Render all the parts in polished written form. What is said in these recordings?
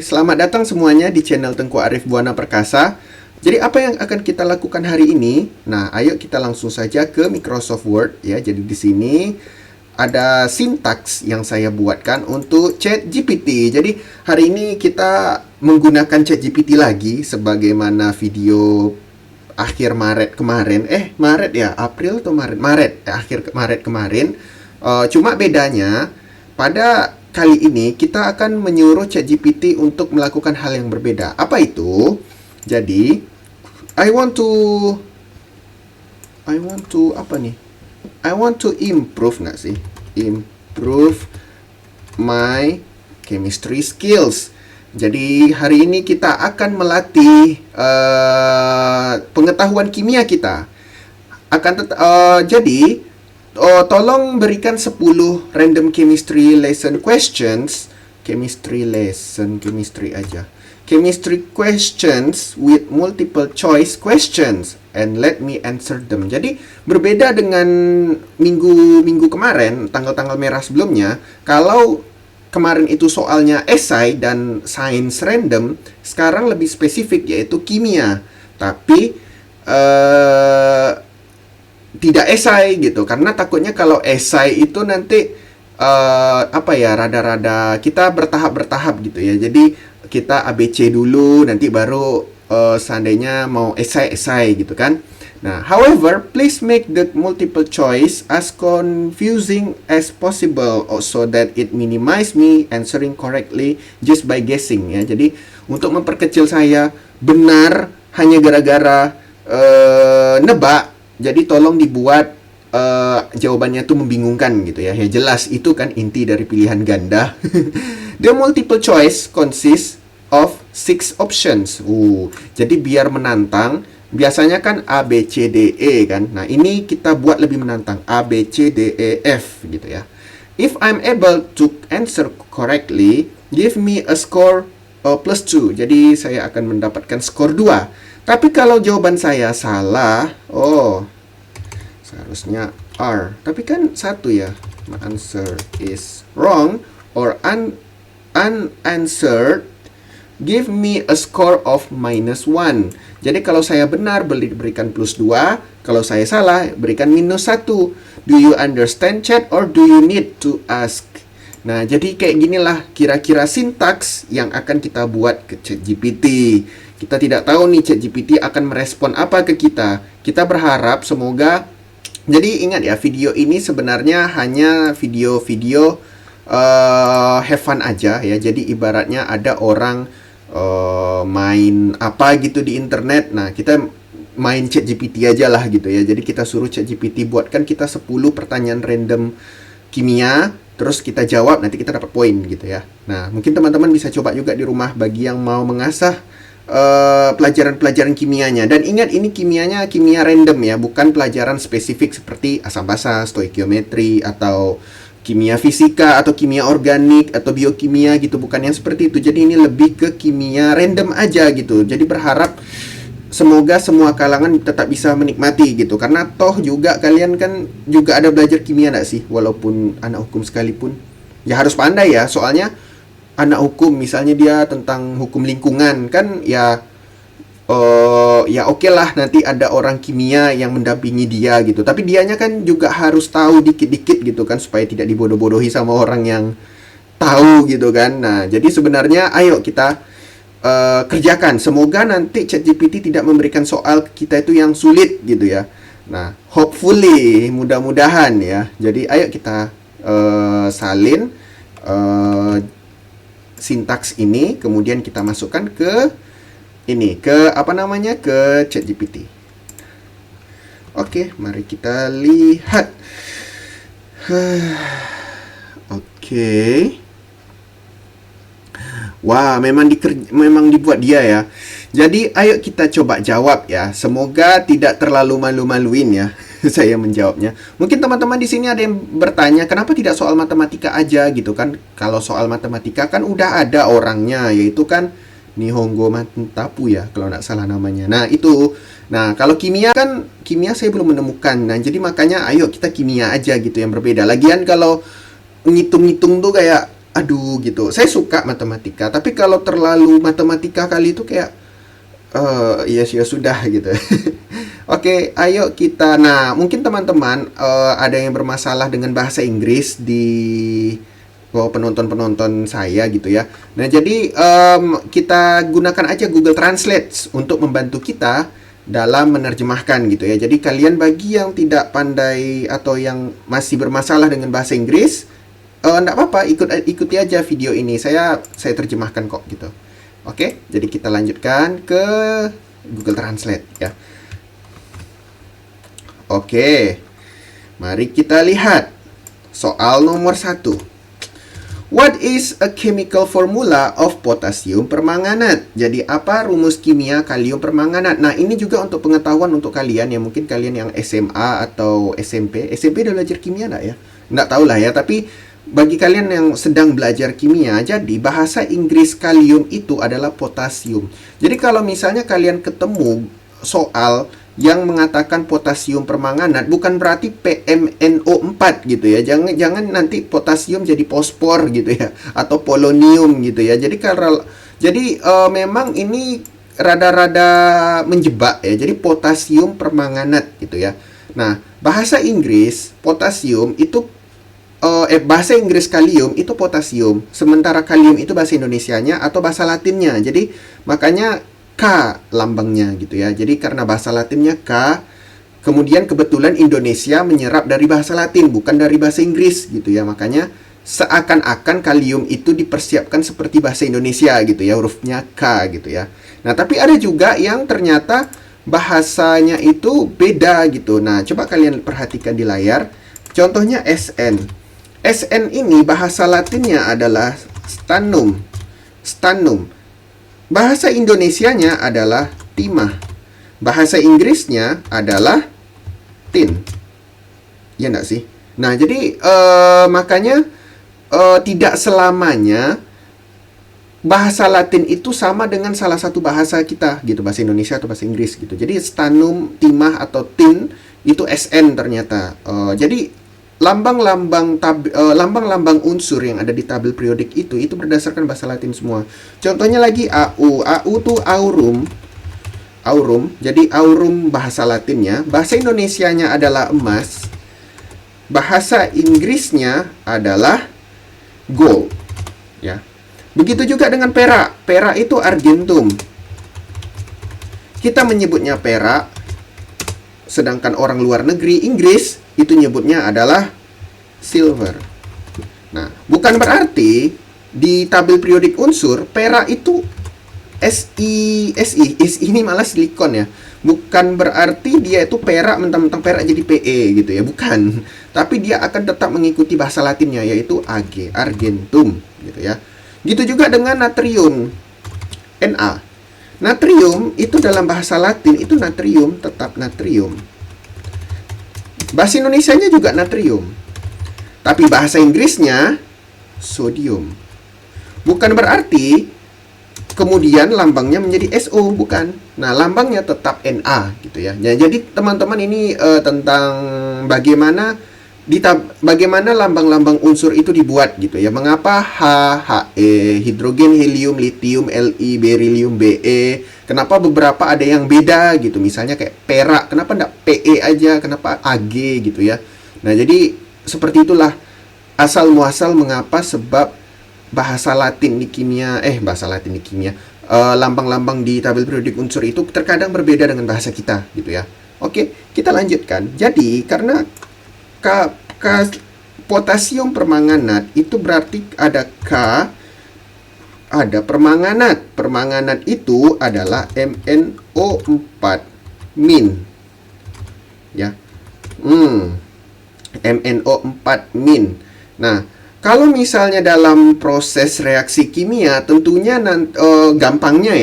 Selamat datang semuanya di channel Tengku Arif Buana Perkasa. Jadi apa yang akan kita lakukan hari ini? Nah, ayo kita langsung saja ke Microsoft Word ya. Jadi di sini ada sintaks yang saya buatkan untuk ChatGPT. Jadi hari ini kita menggunakan ChatGPT lagi sebagaimana video akhir Maret kemarin. Maret ya, April atau Maret? Akhir Maret kemarin. Cuma bedanya pada kali ini kita akan menyuruh ChatGPT untuk melakukan hal yang berbeda. Apa itu? Jadi, I want to improve nggak sih? Improve my chemistry skills. Jadi hari ini kita akan melatih pengetahuan kimia kita. Tolong berikan 10 random chemistry lesson questions. Chemistry aja. Chemistry questions with multiple choice questions and let me answer them. Jadi berbeda dengan minggu kemarin, tanggal-tanggal merah sebelumnya. Kalau kemarin itu soalnya esai dan sains random, sekarang lebih spesifik yaitu kimia. Tapi tidak esai gitu, karena takutnya kalau esai itu nanti rada-rada kita bertahap gitu ya. Jadi kita ABC dulu, nanti baru seandainya mau esai gitu kan. Nah, however, please make the multiple choice as confusing as possible so that it minimize me answering correctly just by guessing ya. Jadi untuk memperkecil saya benar hanya gara-gara nebak. Jadi tolong dibuat jawabannya tuh membingungkan gitu ya. Ya jelas itu kan inti dari pilihan ganda. The multiple choice consists of 6 options. Jadi biar menantang, biasanya kan A, B, C, D, E kan. Nah, ini kita buat lebih menantang. A, B, C, D, E, F gitu ya. If I'm able to answer correctly, give me a score plus 2. Jadi saya akan mendapatkan skor 2. Tapi kalau jawaban saya salah, seharusnya R. Tapi kan satu ya. My answer is wrong or unanswered. Give me a score of -1. Jadi kalau saya benar berikan plus 2, kalau saya salah berikan -1. Do you understand chat or do you need to ask? Nah, jadi kayak ginilah kira-kira sintaks yang akan kita buat ke ChatGPT. Kita tidak tahu nih ChatGPT akan merespon apa ke kita. Kita berharap semoga. Jadi ingat ya, video ini sebenarnya hanya video-video have fun aja ya. Jadi ibaratnya ada orang main apa gitu di internet. Nah, kita main ChatGPT aja lah gitu ya. Jadi kita suruh ChatGPT buatkan kita 10 pertanyaan random kimia, terus kita jawab, nanti kita dapat poin gitu ya. Nah, mungkin teman-teman bisa coba juga di rumah bagi yang mau mengasah pelajaran-pelajaran kimianya. Dan ingat, ini kimianya kimia random ya, bukan pelajaran spesifik seperti asam basa, stoikiometri, atau kimia fisika, atau kimia organik, atau biokimia gitu. Bukan yang seperti itu. Jadi ini lebih ke kimia random aja gitu. Jadi berharap semoga semua kalangan tetap bisa menikmati gitu. Karena toh juga kalian kan juga ada belajar kimia nggak sih? Walaupun anak hukum sekalipun, ya harus pandai ya. Soalnya anak hukum misalnya dia tentang hukum lingkungan kan ya, oke lah, nanti ada orang kimia yang mendampingi dia gitu. Tapi dianya kan juga harus tahu dikit-dikit gitu kan, supaya tidak dibodoh-bodohi sama orang yang tahu gitu kan. Nah, jadi sebenarnya ayo kita kerjakan. Semoga nanti ChatGPT tidak memberikan soal kita itu yang sulit gitu ya. Nah, hopefully, mudah-mudahan ya. Jadi ayo kita salin sintaks ini, kemudian kita masukkan ke ke ChatGPT. Oke, mari kita lihat. Oke. Wah, memang dibuat dia ya. Jadi ayo kita coba jawab ya. Semoga tidak terlalu malu-maluin ya saya menjawabnya. Mungkin teman-teman di sini ada yang bertanya, kenapa tidak soal matematika aja gitu kan? Kalau soal matematika kan udah ada orangnya, yaitu kan Nihongo Mantapu ya, kalau nggak salah namanya. Nah, itu. Nah, kalau kimia kan, kimia saya belum menemukan. Nah, jadi makanya ayo kita kimia aja gitu yang berbeda. Lagian kalau ngitung-ngitung tuh kayak aduh gitu. Saya suka matematika, tapi kalau terlalu matematika kali itu kayak ya ya sudah gitu. Oke, ayo kita. Nah, mungkin teman-teman ada yang bermasalah dengan bahasa Inggris di penonton-penonton saya gitu ya. Nah, jadi kita gunakan aja Google Translate untuk membantu kita dalam menerjemahkan gitu ya. Jadi kalian bagi yang tidak pandai atau yang masih bermasalah dengan bahasa Inggris, enggak apa-apa, ikuti aja video ini. Saya terjemahkan kok gitu. Oke, jadi kita lanjutkan ke Google Translate ya. Oke, mari kita lihat soal nomor 1. What is a chemical formula of potassium permanganate? Jadi apa rumus kimia kalium permanganat? Nah, ini juga untuk pengetahuan untuk kalian ya, mungkin kalian yang SMA atau SMP. SMP udah belajar kimia enggak ya? Enggak tahu lah ya, tapi bagi kalian yang sedang belajar kimia, jadi bahasa Inggris kalium itu adalah potasium. Jadi kalau misalnya kalian ketemu soal yang mengatakan potasium permanganat, bukan berarti PMNO4 gitu ya. Jangan nanti potasium jadi fosfor gitu ya, atau polonium gitu ya. Jadi memang ini rada-rada menjebak ya. Jadi potasium permanganat gitu ya. Nah, bahasa Inggris potasium itu bahasa Inggris kalium itu potasium, sementara kalium itu bahasa Indonesianya atau bahasa Latinnya. Jadi makanya K lambangnya gitu ya. Jadi karena bahasa Latinnya K, kemudian kebetulan Indonesia menyerap dari bahasa Latin, bukan dari bahasa Inggris gitu ya. Makanya seakan-akan kalium itu dipersiapkan seperti bahasa Indonesia gitu ya, hurufnya K gitu ya. Nah, tapi ada juga yang ternyata bahasanya itu beda gitu. Nah, coba kalian perhatikan di layar. Contohnya SN. SN ini bahasa Latinnya adalah stannum. Stannum. Bahasa Indonesianya adalah timah. Bahasa Inggrisnya adalah tin. Ya enggak sih? Nah, jadi makanya tidak selamanya bahasa Latin itu sama dengan salah satu bahasa kita gitu, bahasa Indonesia atau bahasa Inggris gitu. Jadi stannum, timah atau tin itu SN ternyata. Jadi lambang-lambang unsur yang ada di tabel periodik itu berdasarkan bahasa Latin semua. Contohnya lagi AU. AU tuh aurum. Aurum. Jadi aurum bahasa Latinnya, bahasa Indonesianya adalah emas. Bahasa Inggrisnya adalah gold. Ya. Begitu juga dengan perak. Perak itu argentum. Kita menyebutnya perak, sedangkan orang luar negeri Inggris itu nyebutnya adalah silver. Nah, bukan berarti di tabel periodik unsur perak itu Si ini malah silikon ya. Bukan berarti dia itu perak mentang-mentang perak jadi Pe gitu ya, bukan. Tapi dia akan tetap mengikuti bahasa Latinnya yaitu Ag, argentum gitu ya. Gitu juga dengan natrium. Na. Natrium itu dalam bahasa Latin itu natrium, tetap natrium. Bahasa Indonesianya juga natrium. Tapi bahasa Inggrisnya sodium. Bukan berarti kemudian lambangnya menjadi SO, bukan. Nah, lambangnya tetap Na gitu ya. Nah, jadi teman-teman ini tentang bagaimana lambang-lambang unsur itu dibuat gitu ya. Mengapa He, hidrogen, helium, litium, Li, berilium, Be. Kenapa beberapa ada yang beda gitu. Misalnya kayak perak, kenapa enggak Pe aja, kenapa Ag gitu ya. Nah, jadi seperti itulah asal muasal mengapa sebab bahasa Latin di kimia, lambang-lambang di tabel periodik unsur itu terkadang berbeda dengan bahasa kita gitu ya. Oke, kita lanjutkan. Jadi karena potasium permanganat itu berarti ada K, ada permanganat. Permanganat itu adalah MnO4 min. Ya. MnO4 min. Nah, kalau misalnya dalam proses reaksi kimia, tentunya gampangnya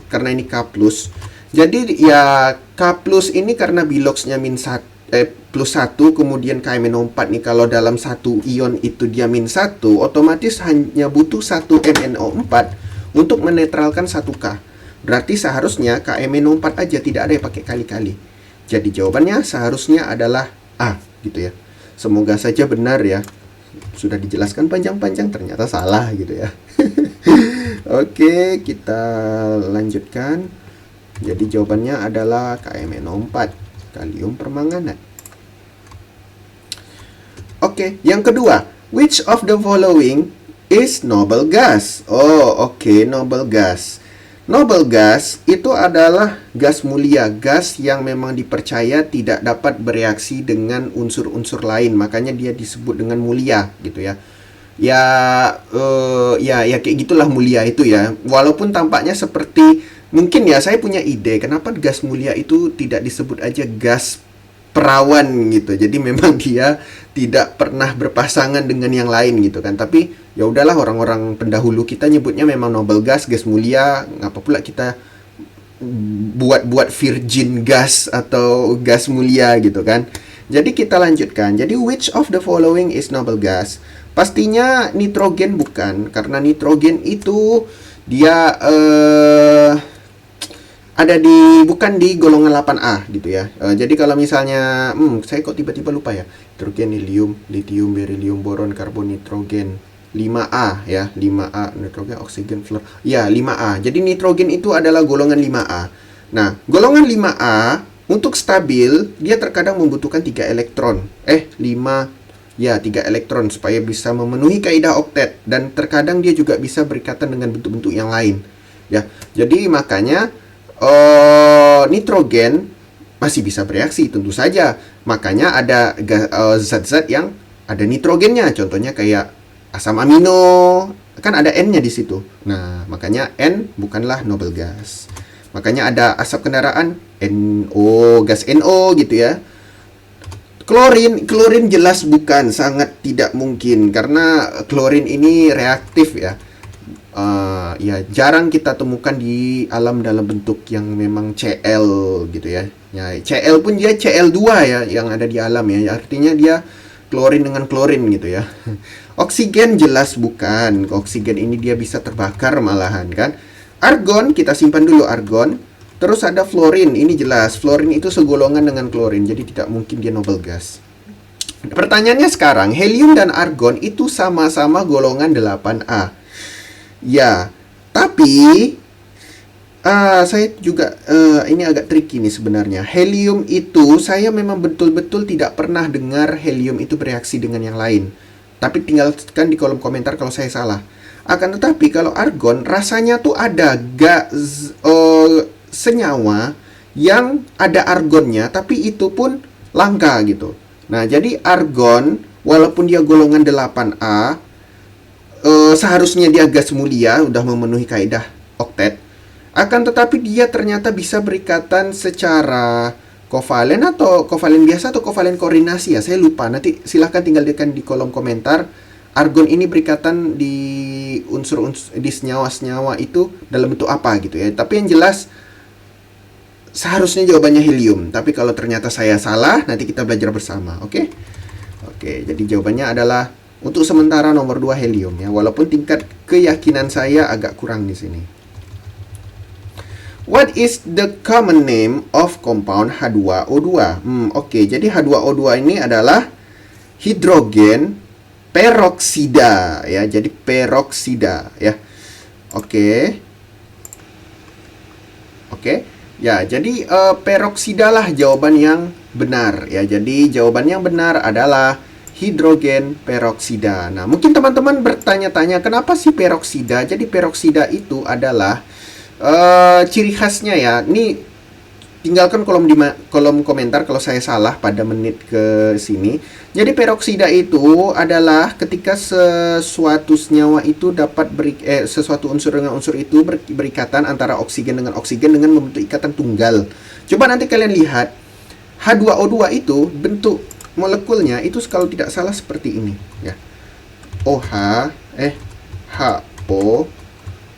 karena ini K+. Jadi ya K+ ini karena biloxnya plus 1, kemudian KMnO4 nih kalau dalam satu ion itu dia -1, otomatis hanya butuh 1 MnO4 untuk menetralkan 1 K. Berarti seharusnya KMnO4 aja, tidak ada yang pakai kali-kali. Jadi jawabannya seharusnya adalah A gitu ya. Semoga saja benar ya. sudah dijelaskan panjang-panjang ternyata salah gitu ya. Oke, kita lanjutkan. Jadi jawabannya adalah KMNO4, kalium permanganat. Oke, yang kedua, which of the following is noble gas? Oh, oke, noble gas. Noble gas itu adalah gas mulia, gas yang memang dipercaya tidak dapat bereaksi dengan unsur-unsur lain, makanya dia disebut dengan mulia gitu ya. Ya kayak gitulah mulia itu ya. Walaupun tampaknya seperti, mungkin ya saya punya ide kenapa gas mulia itu tidak disebut aja gas perawan gitu. Jadi memang dia tidak pernah berpasangan dengan yang lain gitu kan. Tapi ya udahlah, orang-orang pendahulu kita nyebutnya memang noble gas, gas mulia. Ngapa pula kita buat virgin gas atau gas mulia gitu kan. Jadi kita lanjutkan. Jadi which of the following is noble gas? Pastinya nitrogen bukan, karena nitrogen itu dia ada bukan di golongan 8A gitu ya. Jadi kalau misalnya saya kok tiba-tiba lupa ya. Nitrogen, helium, lithium, beryllium, boron, karbon, nitrogen. 5A ya, 5A, nitrogen, oksigen, fluor. Ya, 5A. Jadi nitrogen itu adalah golongan 5A. Nah, golongan 5A untuk stabil dia terkadang membutuhkan 3 elektron. 3 elektron supaya bisa memenuhi kaidah oktet, dan terkadang dia juga bisa berikatan dengan bentuk-bentuk yang lain. Ya. Jadi makanya nitrogen masih bisa bereaksi tentu saja. Makanya ada zat-zat yang ada nitrogennya. Contohnya kayak asam amino, kan ada N-nya di situ. Nah, makanya N bukanlah noble gas. Makanya ada asap kendaraan NO, gas NO gitu ya. Klorin jelas bukan, sangat tidak mungkin karena klorin ini reaktif ya. Ya jarang kita temukan di alam dalam bentuk yang memang Cl gitu ya. Ya Cl pun dia Cl2 ya yang ada di alam ya. Artinya dia klorin dengan klorin gitu ya. Oksigen jelas bukan. Oksigen ini dia bisa terbakar malahan kan. Argon kita simpan dulu argon. Terus ada fluorin, ini jelas fluorin itu segolongan dengan klorin, jadi tidak mungkin dia noble gas. Pertanyaannya sekarang, helium dan argon itu sama-sama golongan 8A. Ya, tapi saya juga ini agak tricky nih sebenarnya. Helium itu saya memang betul-betul tidak pernah dengar helium itu bereaksi dengan yang lain. Tapi tinggalkan di kolom komentar kalau saya salah. Akan tetapi kalau argon rasanya tuh ada senyawa yang ada argonnya, tapi itu pun langka gitu. Nah, jadi argon walaupun dia golongan 8A, seharusnya dia gas mulia, udah memenuhi kaidah oktet. Akan tetapi dia ternyata bisa berikatan secara kovalen atau kovalen biasa atau kovalen koordinasi ya. Saya lupa. Nanti silahkan tinggalkan di kolom komentar. Argon ini berikatan di unsur-unsur di senyawa-senyawa itu dalam bentuk apa gitu ya. Tapi yang jelas seharusnya jawabannya helium. Tapi kalau ternyata saya salah, nanti kita belajar bersama, oke? Oke, jadi jawabannya adalah untuk sementara nomor 2 helium ya. Walaupun tingkat keyakinan saya agak kurang di sini. What is the common name of compound H2O2? Oke, jadi H2O2 ini adalah hidrogen peroksida ya. Jadi peroksida ya. Oke. Ya, jadi peroksida lah jawaban yang benar ya. Jadi jawaban yang benar adalah hidrogen peroksida. Nah, mungkin teman-teman bertanya-tanya kenapa sih peroksida? Jadi peroksida itu adalah ciri khasnya ya. Ini tinggalkan kolom komentar kalau saya salah pada menit ke sini. Jadi peroksida itu adalah ketika sesuatu senyawa itu dapat sesuatu unsur dengan unsur itu berikatan antara oksigen dengan oksigen dengan membentuk ikatan tunggal. Coba nanti kalian lihat H2O2 itu bentuk molekulnya itu kalau tidak salah seperti ini ya. OH HO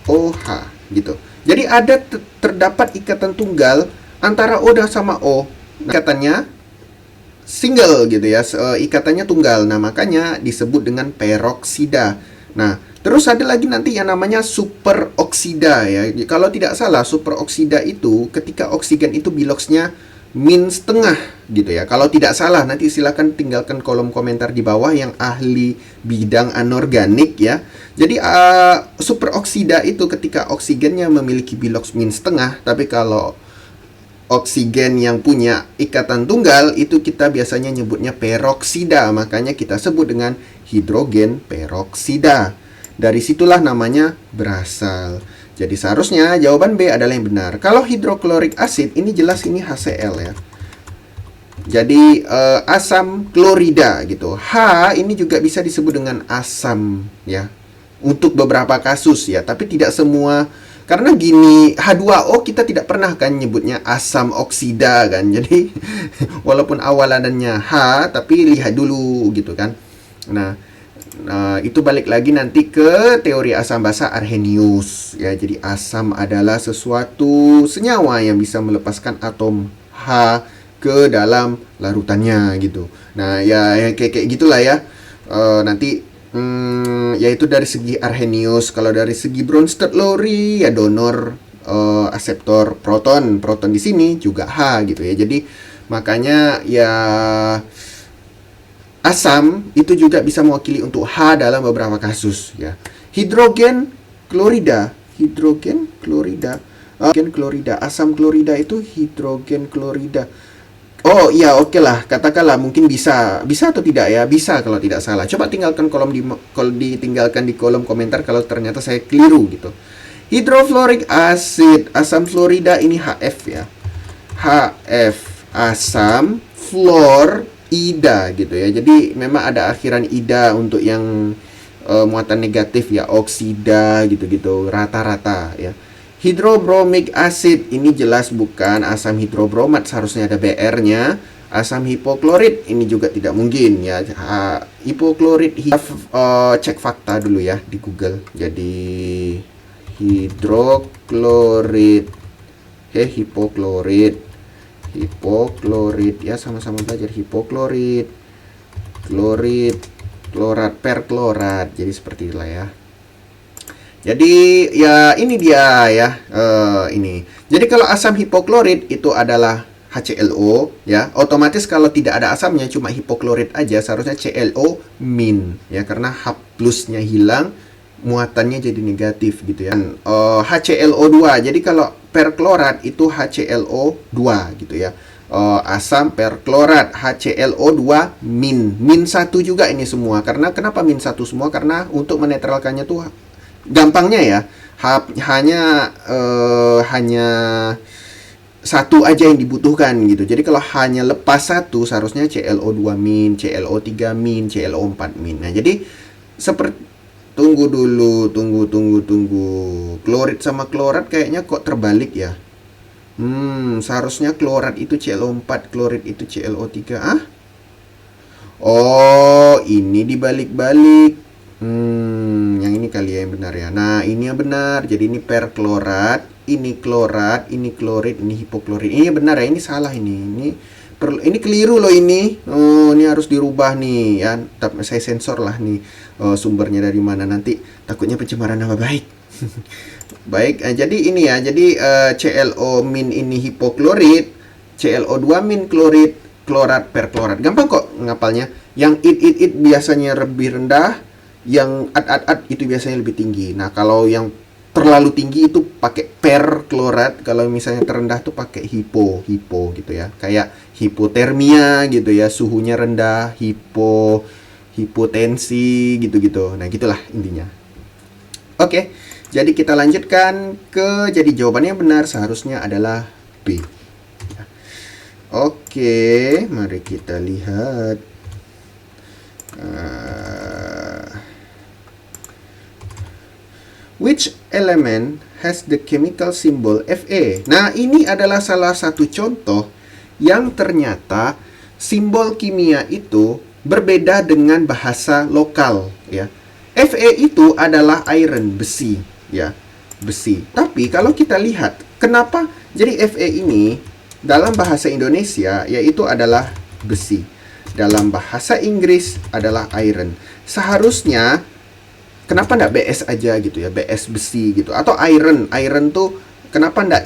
OH gitu. Jadi ada terdapat ikatan tunggal antara O dan sama O. Ikatannya single gitu ya, ikatannya tunggal. Nah, makanya disebut dengan peroksida. Nah, terus ada lagi nanti yang namanya superoksida ya. Kalau tidak salah, superoksida itu ketika oksigen itu biloxnya min setengah gitu ya. Kalau tidak salah, nanti silakan tinggalkan kolom komentar di bawah yang ahli bidang anorganik ya. Jadi superoksida itu ketika oksigennya memiliki bilox min setengah, tapi kalau oksigen yang punya ikatan tunggal itu kita biasanya nyebutnya peroksida, makanya kita sebut dengan hidrogen peroksida. Dari situlah namanya berasal. Jadi seharusnya jawaban B adalah yang benar. Kalau hidroklorik asid, ini jelas ini HCl ya. Jadi asam klorida gitu. H ini juga bisa disebut dengan asam ya. Untuk beberapa kasus ya, tapi tidak semua. Karena gini, H2O kita tidak pernah kan nyebutnya asam oksida kan. Jadi walaupun awalannya H, tapi lihat dulu gitu kan. Nah, itu balik lagi nanti ke teori asam basa Arrhenius ya. Jadi asam adalah sesuatu senyawa yang bisa melepaskan atom H ke dalam larutannya gitu. Nah, ya kayak gitulah ya. Nanti yaitu dari segi Arrhenius. Kalau dari segi Bronsted-Lowry ya donor aseptor proton. Proton di sini juga H gitu ya. Jadi makanya ya asam itu juga bisa mewakili untuk H dalam beberapa kasus ya. Hidrogen klorida, asam klorida itu hidrogen klorida. Oh iya, oke lah, katakanlah mungkin bisa atau tidak ya, bisa kalau tidak salah. Coba tinggalkan ditinggalkan di kolom komentar kalau ternyata saya keliru gitu. Hidrofluoric acid, asam fluorida ini HF ya. HF, asam fluor ida gitu ya. Jadi memang ada akhiran ida untuk yang muatan negatif ya, oksida gitu-gitu, rata-rata ya. Hidrobromic acid ini jelas bukan asam hidrobromat, seharusnya ada BR-nya. Asam hipoklorit ini juga tidak mungkin ya. Hipoklorit cek fakta dulu ya di Google. Jadi hidroklorit hipoklorit ya, sama-sama belajar hipoklorit, klorit, klorat, perklorat. Jadi seperti itulah ya. Jadi ya ini dia ya, ini. Jadi kalau asam hipoklorit itu adalah HClO ya. Otomatis kalau tidak ada asamnya cuma hipoklorit aja, seharusnya ClO min ya, karena H plusnya hilang, muatannya jadi negatif gitu ya. HClO2. Jadi kalau perklorat itu HClO2 gitu ya. Asam perklorat HClO2 min 1 juga ini semua. Karena kenapa min 1 semua? Karena untuk menetralkannya tuh gampangnya ya, hanya satu aja yang dibutuhkan gitu. Jadi kalau hanya lepas satu, seharusnya ClO2 min, ClO3 min, ClO4 min. Nah, jadi seperti tunggu. Klorit sama klorat kayaknya kok terbalik ya. Seharusnya klorat itu ClO4, klorit itu ClO3. Oh, ini dibalik-balik. Yang ini kali ya yang benar ya. Nah, ini yang benar. Jadi ini perklorat, ini klorat, ini klorit, ini hipoklorit. Ini benar ya, ini salah ini. Ini keliru loh ini. Oh, ini harus dirubah nih ya. Tapi saya sensor lah nih sumbernya dari mana, nanti takutnya pencemaran nama baik. Baik, jadi ini ya. Jadi ClO min ini hipoklorit, ClO2 min klorit, klorat perklorat. Gampang kok ngapalnya. Yang it biasanya lebih rendah, yang at itu biasanya lebih tinggi. Nah, kalau yang terlalu tinggi itu pakai perklorat, kalau misalnya terendah tuh pakai hipo gitu ya. Kayak hipotermia gitu ya, suhunya rendah, hipotensi gitu-gitu. Nah, gitulah intinya. Oke, jadi kita lanjutkan jadi jawabannya yang benar seharusnya adalah B. Oke, mari kita lihat. Which element has the chemical symbol Fe? Nah, ini adalah salah satu contoh yang ternyata simbol kimia itu berbeda dengan bahasa lokal ya. Fe itu adalah iron, besi ya, besi. Tapi kalau kita lihat kenapa jadi Fe ini dalam bahasa Indonesia yaitu adalah besi, dalam bahasa Inggris adalah iron. Seharusnya kenapa nggak BS aja gitu ya, BS besi gitu, atau iron tuh kenapa nggak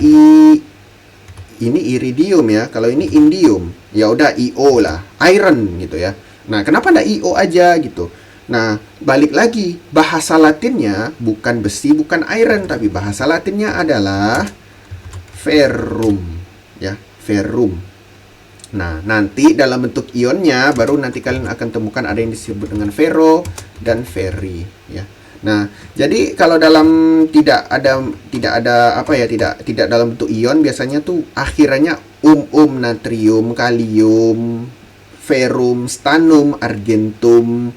ini iridium ya. Kalau ini indium, ya udah IO lah, iron gitu ya. Nah, kenapa nggak IO aja gitu? Nah, balik lagi, bahasa Latinnya bukan besi, bukan iron, tapi bahasa Latinnya adalah ferrum ya, ferrum. Nah, nanti dalam bentuk ionnya baru nanti kalian akan temukan ada yang disebut dengan ferro dan ferri ya. Nah, jadi kalau dalam tidak ada apa ya, tidak dalam bentuk ion biasanya tuh akhirannya natrium, kalium, ferrum, stannum, argentum,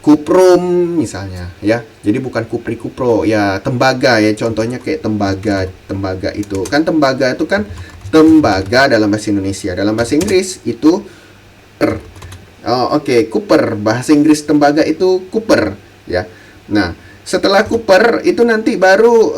kuprum misalnya ya. Jadi bukan kupri kupro ya, tembaga ya, contohnya kayak tembaga itu kan, tembaga itu kan tembaga dalam bahasa Indonesia, dalam bahasa Inggris itu copper. Bahasa Inggris tembaga itu copper ya. Nah, setelah copper itu nanti baru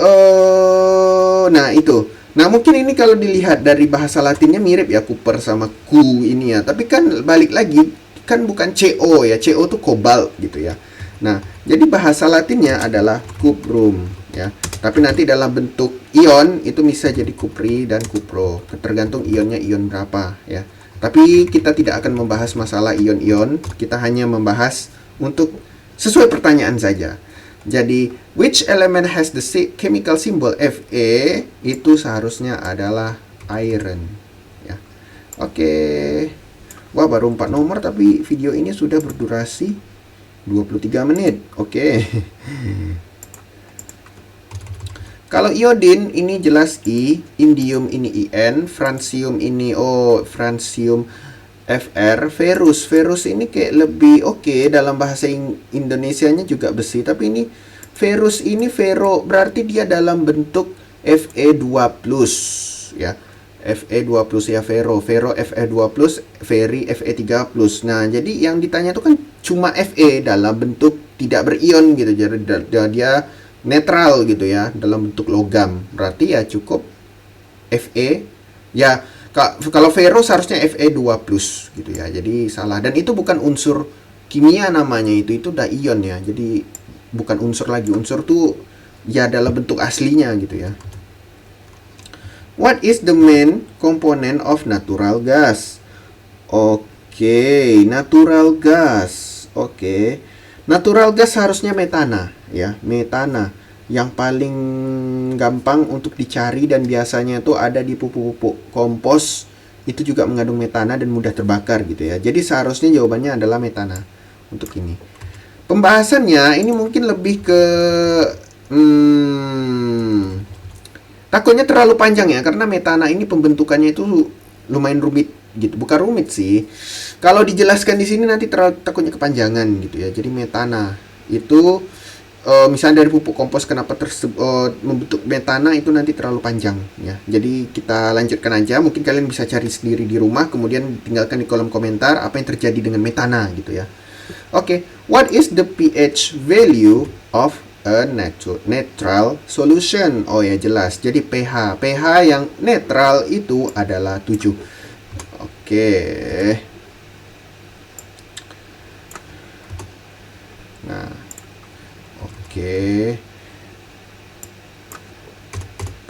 nah itu. Nah, mungkin ini kalau dilihat dari bahasa Latinnya mirip ya, copper sama ku ini ya. Tapi kan balik lagi kan bukan CO ya. CO itu kobalt gitu ya. Nah, jadi bahasa Latinnya adalah cuprum ya. Tapi nanti dalam bentuk ion itu bisa jadi kupri dan kupro, tergantung ionnya ion berapa ya. Tapi kita tidak akan membahas masalah ion-ion, kita hanya membahas untuk sesuai pertanyaan saja. Jadi, which element has the chemical symbol Fe? Itu seharusnya adalah iron. Ya. Oke. Wah, baru 4 nomor tapi video ini sudah berdurasi 23 menit. Oke. Kalau iodin ini jelas I, indium ini In, francium ini francium Fr, ferrus ini kayak lebih oke dalam bahasa Indonesianya juga besi, tapi ini ferrus ini ferro, berarti dia dalam bentuk Fe2+ ya. Fe2+ ya, ferro Fe2+, ferri Fe3+. Nah, jadi yang ditanya itu kan cuma Fe dalam bentuk tidak berion gitu. Jadi dia netral gitu ya, dalam bentuk logam. Berarti ya cukup Fe ya. Kalau ferro seharusnya Fe2+ gitu ya. Jadi salah, dan itu bukan unsur kimia namanya, itu udah ion ya. Jadi bukan unsur lagi. Unsur tuh ya dalam bentuk aslinya gitu ya. What is the main component of natural gas? Oke, natural gas. Oke. Natural gas harusnya metana ya, metana yang paling gampang untuk dicari dan biasanya itu ada di pupuk-pupuk kompos, itu juga mengandung metana dan mudah terbakar gitu ya. Jadi seharusnya jawabannya adalah metana untuk ini. Pembahasannya ini mungkin lebih ke takutnya terlalu panjang ya, karena metana ini pembentukannya itu lumayan rumit gitu. Bukan rumit sih, kalau dijelaskan di sini nanti takutnya kepanjangan gitu ya. Jadi metana itu misalnya dari pupuk kompos kenapa membentuk metana itu nanti terlalu panjang ya. Jadi kita lanjutkan aja, mungkin kalian bisa cari sendiri di rumah, kemudian tinggalkan di kolom komentar apa yang terjadi dengan metana gitu ya. Oke, what is the pH value of a neutral solution? Oh ya, jelas. Jadi pH yang netral itu adalah 7. Oke. Nah, oke.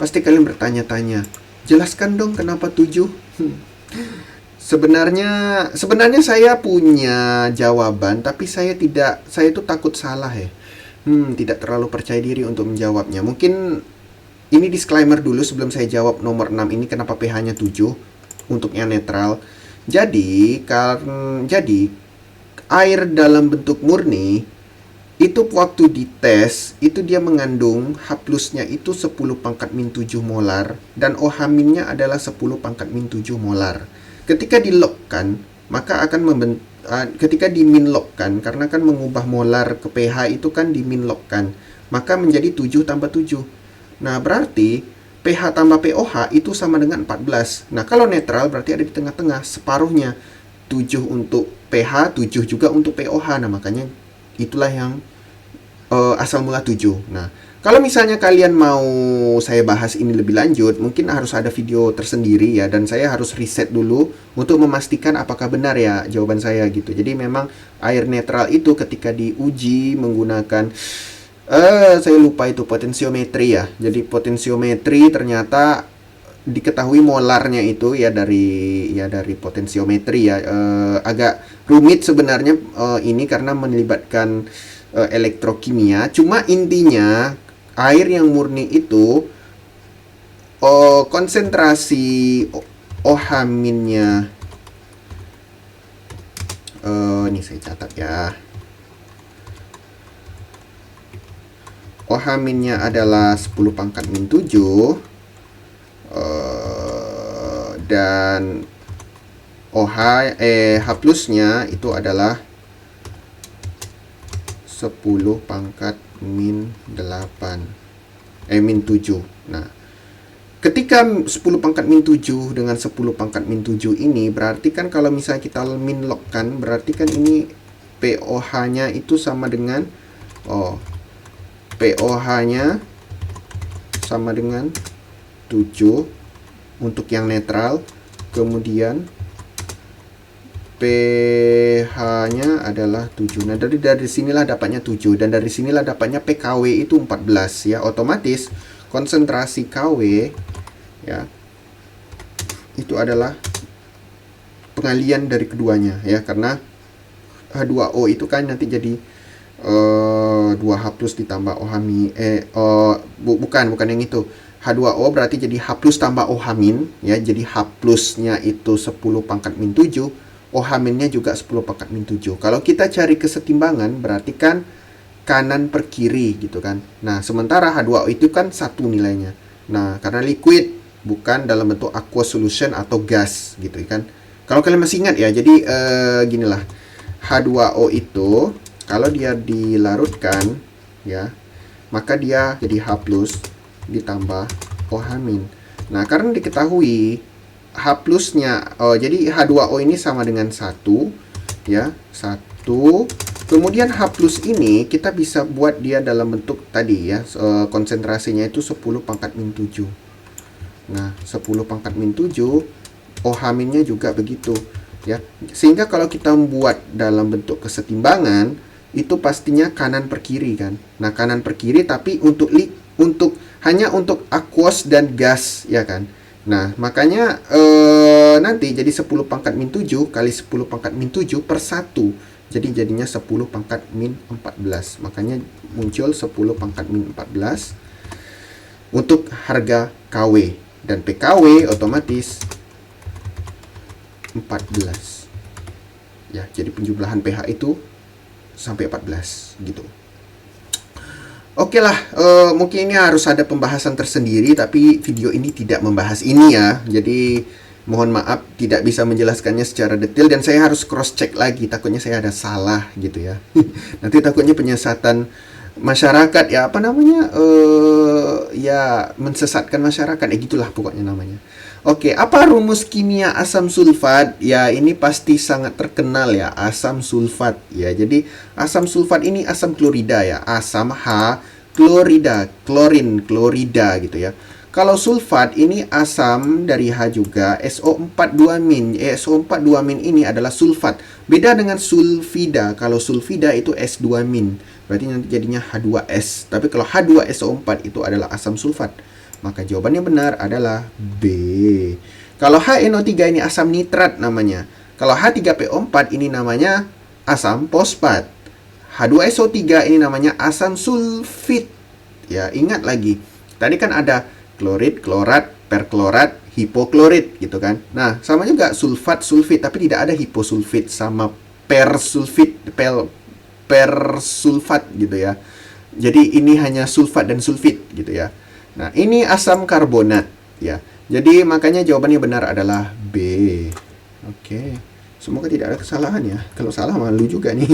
Pasti kalian bertanya-tanya, jelaskan dong kenapa 7? Sebenarnya saya punya jawaban, tapi saya itu takut salah ya. Tidak terlalu percaya diri untuk menjawabnya. Mungkin ini disclaimer dulu sebelum saya jawab nomor 6 ini kenapa pH-nya 7 untuk yang netral. Jadi air dalam bentuk murni itu waktu dites itu dia mengandung H+-nya itu 10 pangkat min 7 molar dan OH-nya adalah 10 pangkat min 7 molar. Ketika dilogkan, maka akan ketika diminlogkan, karena kan mengubah molar ke pH itu kan diminlogkan, maka menjadi 7 tambah 7. Nah, berarti pH tambah pOH itu sama dengan 14. Nah, kalau netral berarti ada di tengah-tengah, separuhnya. 7 untuk pH, 7 juga untuk pOH. Nah, makanya itulah yang asal mula 7. Nah, kalau misalnya kalian mau saya bahas ini lebih lanjut, mungkin harus ada video tersendiri ya, dan saya harus riset dulu untuk memastikan apakah benar ya jawaban saya gitu. Jadi memang air netral itu ketika diuji menggunakan saya lupa itu potensiometri ya. Jadi potensiometri ternyata diketahui molarnya itu ya dari potensiometri ya. Agak rumit sebenarnya ini karena melibatkan elektrokimia. Cuma intinya air yang murni itu konsentrasi OH-nya ini saya catat ya. OH-nya adalah 10 pangkat min 7 dan H plusnya itu adalah 10 pangkat min 8 min 7. Nah, ketika 10 pangkat min 7 dengan 10 pangkat min 7 ini berarti kan kalau misalnya kita min log kan, berarti kan ini POH-nya itu sama dengan POH-nya sama dengan 7 untuk yang netral, kemudian pH-nya adalah 7. Nah, dari sinilah dapatnya 7 dan dari sinilah dapatnya PKW itu 14 ya. Otomatis konsentrasi KW ya itu adalah pengalian dari keduanya ya, karena H2O itu kan nanti jadi 2H plus ditambah OH min bukan yang itu. H2O berarti jadi H plus tambah OH min ya. Jadi H plusnya itu 10 pangkat min 7, OH minnya juga 10 pangkat min 7. Kalau kita cari kesetimbangan berarti kan kanan per kiri gitu kan. Nah, sementara H2O itu kan satu nilainya. Nah, karena liquid bukan dalam bentuk aqueous solution atau gas gitu kan. Kalau kalian masih ingat ya, jadi ginilah. H2O itu kalau dia dilarutkan ya, maka dia jadi H plus ditambah OH min. Nah, karena diketahui H plusnya, jadi H2O ini sama dengan 1 ya, 1. Kemudian H plus ini kita bisa buat dia dalam bentuk tadi ya, konsentrasinya itu 10 pangkat min 7. Nah, 10 pangkat min 7, OH minnya juga begitu ya. Sehingga kalau kita membuat dalam bentuk kesetimbangan itu pastinya kanan per kiri kan. Nah, kanan per kiri tapi hanya untuk aqueous dan gas ya kan. Nah, makanya nanti jadi 10 pangkat min 7 kali 10 pangkat min 7 per 1. Jadi jadinya 10 pangkat min 14. Makanya muncul 10 pangkat min 14 untuk harga KW. Dan PKW otomatis 14. Ya, jadi penjumlahan pH itu sampai 14 gitu. Oke lah, mungkin ini harus ada pembahasan tersendiri, tapi video ini tidak membahas ini ya. Jadi mohon maaf tidak bisa menjelaskannya secara detail dan saya harus cross check lagi, takutnya saya ada salah gitu ya. Nanti takutnya penyesatan masyarakat ya, apa namanya, ya mensesatkan masyarakat ya, gitulah pokoknya namanya. Oke, apa rumus kimia asam sulfat? Ya, ini pasti sangat terkenal ya, asam sulfat ya. Jadi asam sulfat ini asam klorida ya, asam H, klorida, klorin, klorida gitu ya. Kalau sulfat ini asam dari H juga, SO4-2-. SO4-2- ini adalah sulfat. Beda dengan sulfida. Kalau sulfida itu S2-. Berarti nanti jadinya H2S. Tapi kalau H2SO4 itu adalah asam sulfat. Maka jawabannya benar adalah B. Kalau HNO3 ini asam nitrat namanya. Kalau H3PO4 ini namanya asam fosfat. H2SO3 ini namanya asam sulfit. Ya, ingat lagi. Tadi kan ada klorid, klorat, perklorat, hipoklorit gitu kan. Nah, sama juga sulfat, sulfit, tapi tidak ada hiposulfit sama persulfat gitu ya. Jadi ini hanya sulfat dan sulfit gitu ya. Nah, ini asam karbonat ya. Jadi makanya jawabannya benar adalah B. Oke. Semoga tidak ada kesalahan ya. Kalau salah malu juga nih.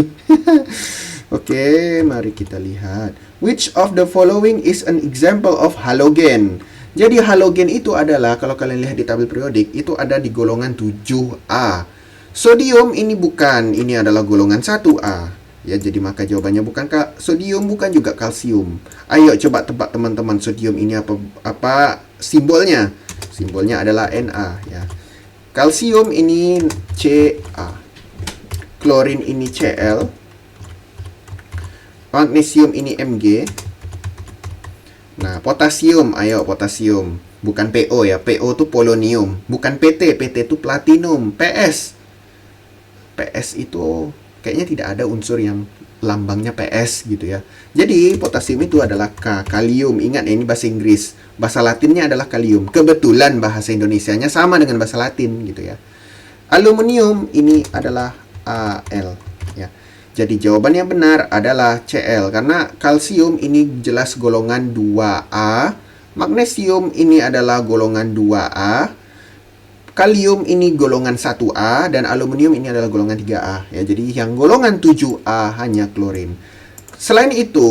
Oke, mari kita lihat. Which of the following is an example of halogen? Jadi halogen itu adalah, kalau kalian lihat di tabel periodik, itu ada di golongan 7A. Sodium ini bukan, ini adalah golongan 1A. Ya, jadi maka jawabannya bukan sodium, bukan juga kalsium. Ayo coba tebak teman-teman, sodium ini apa simbolnya? Simbolnya adalah Na ya. Kalsium ini Ca. Klorin ini Cl. Magnesium ini Mg. Nah, potasium, ayo potasium. Bukan PO ya, PO itu polonium. Bukan PT, PT itu platinum. PS itu kayaknya tidak ada unsur yang lambangnya PS gitu ya. Jadi potasium itu adalah K, kalium. Ingat ya, ini bahasa Inggris. Bahasa Latinnya adalah kalium. Kebetulan bahasa Indonesianya sama dengan bahasa Latin gitu ya. Aluminium ini adalah Al ya. Jadi jawaban yang benar adalah Cl karena kalsium ini jelas golongan 2A, magnesium ini adalah golongan 2A, kalium ini golongan 1A, dan aluminium ini adalah golongan 3A ya. Jadi yang golongan 7A hanya klorin. Selain itu,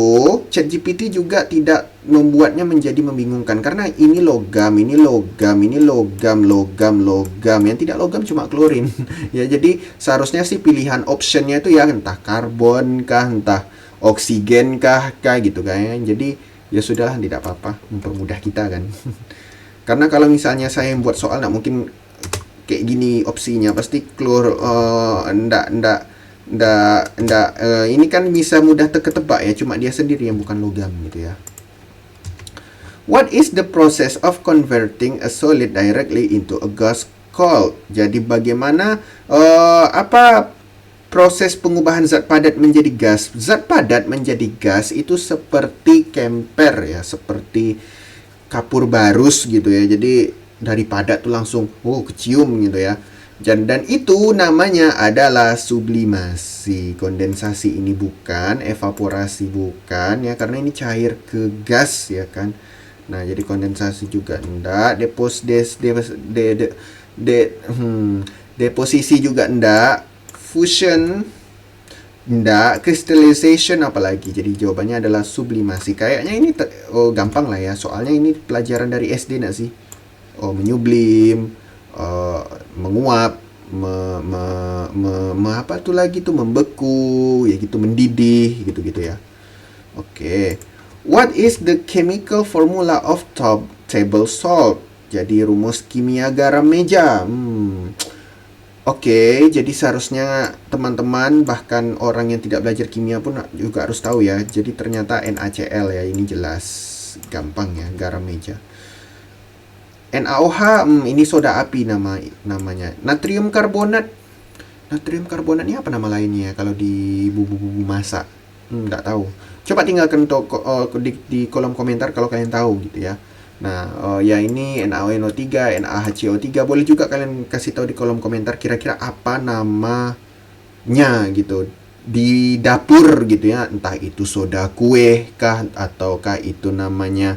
ChatGPT juga tidak membuatnya menjadi membingungkan karena ini logam, ini logam, ini logam, logam, logam. Yang tidak logam cuma klorin. Ya, jadi seharusnya sih pilihan optionnya itu ya entah karbon kah, entah oksigen kah, gitu kan. Jadi ya sudahlah, tidak apa-apa, mempermudah kita kan. Karena kalau misalnya saya yang buat soal, nggak mungkin kayak gini opsinya, pasti ini kan bisa mudah ketebak ya, cuma dia sendiri yang bukan logam gitu ya. What is the process of converting a solid directly into a gas called? Jadi bagaimana apa proses pengubahan zat padat menjadi gas? Zat padat menjadi gas itu seperti kemper ya, seperti kapur barus gitu ya. Jadi dari padat tuh langsung kecium gitu ya. Dan itu namanya adalah sublimasi. Kondensasi ini bukan, evaporasi bukan ya, karena ini cair ke gas ya kan. Nah, jadi kondensasi juga enggak, deposisi juga enggak, fusion enggak, crystallization apalagi. Jadi jawabannya adalah sublimasi. Kayaknya ini gampang lah ya, soalnya ini pelajaran dari SD enggak sih? Menyublim, menguap, apa tuh lagi tuh, membeku ya gitu, mendidih gitu-gitu ya. Oke. What is the chemical formula of top table salt? Jadi rumus kimia garam meja. Oke, jadi seharusnya teman-teman, bahkan orang yang tidak belajar kimia pun juga harus tahu ya. Jadi ternyata NaCl ya, ini jelas gampang ya, garam meja. NaOH, ini soda api namanya. Natrium karbonat. Natrium karbonat ini apa nama lainnya kalau di bumbu-bumbu masak? Nggak tahu. Coba tinggalkan di kolom komentar kalau kalian tahu gitu ya. Nah, ya ini NaONO3, NaHCO3. Boleh juga kalian kasih tahu di kolom komentar kira-kira apa namanya gitu di dapur gitu ya. Entah itu soda kue kah, ataukah itu namanya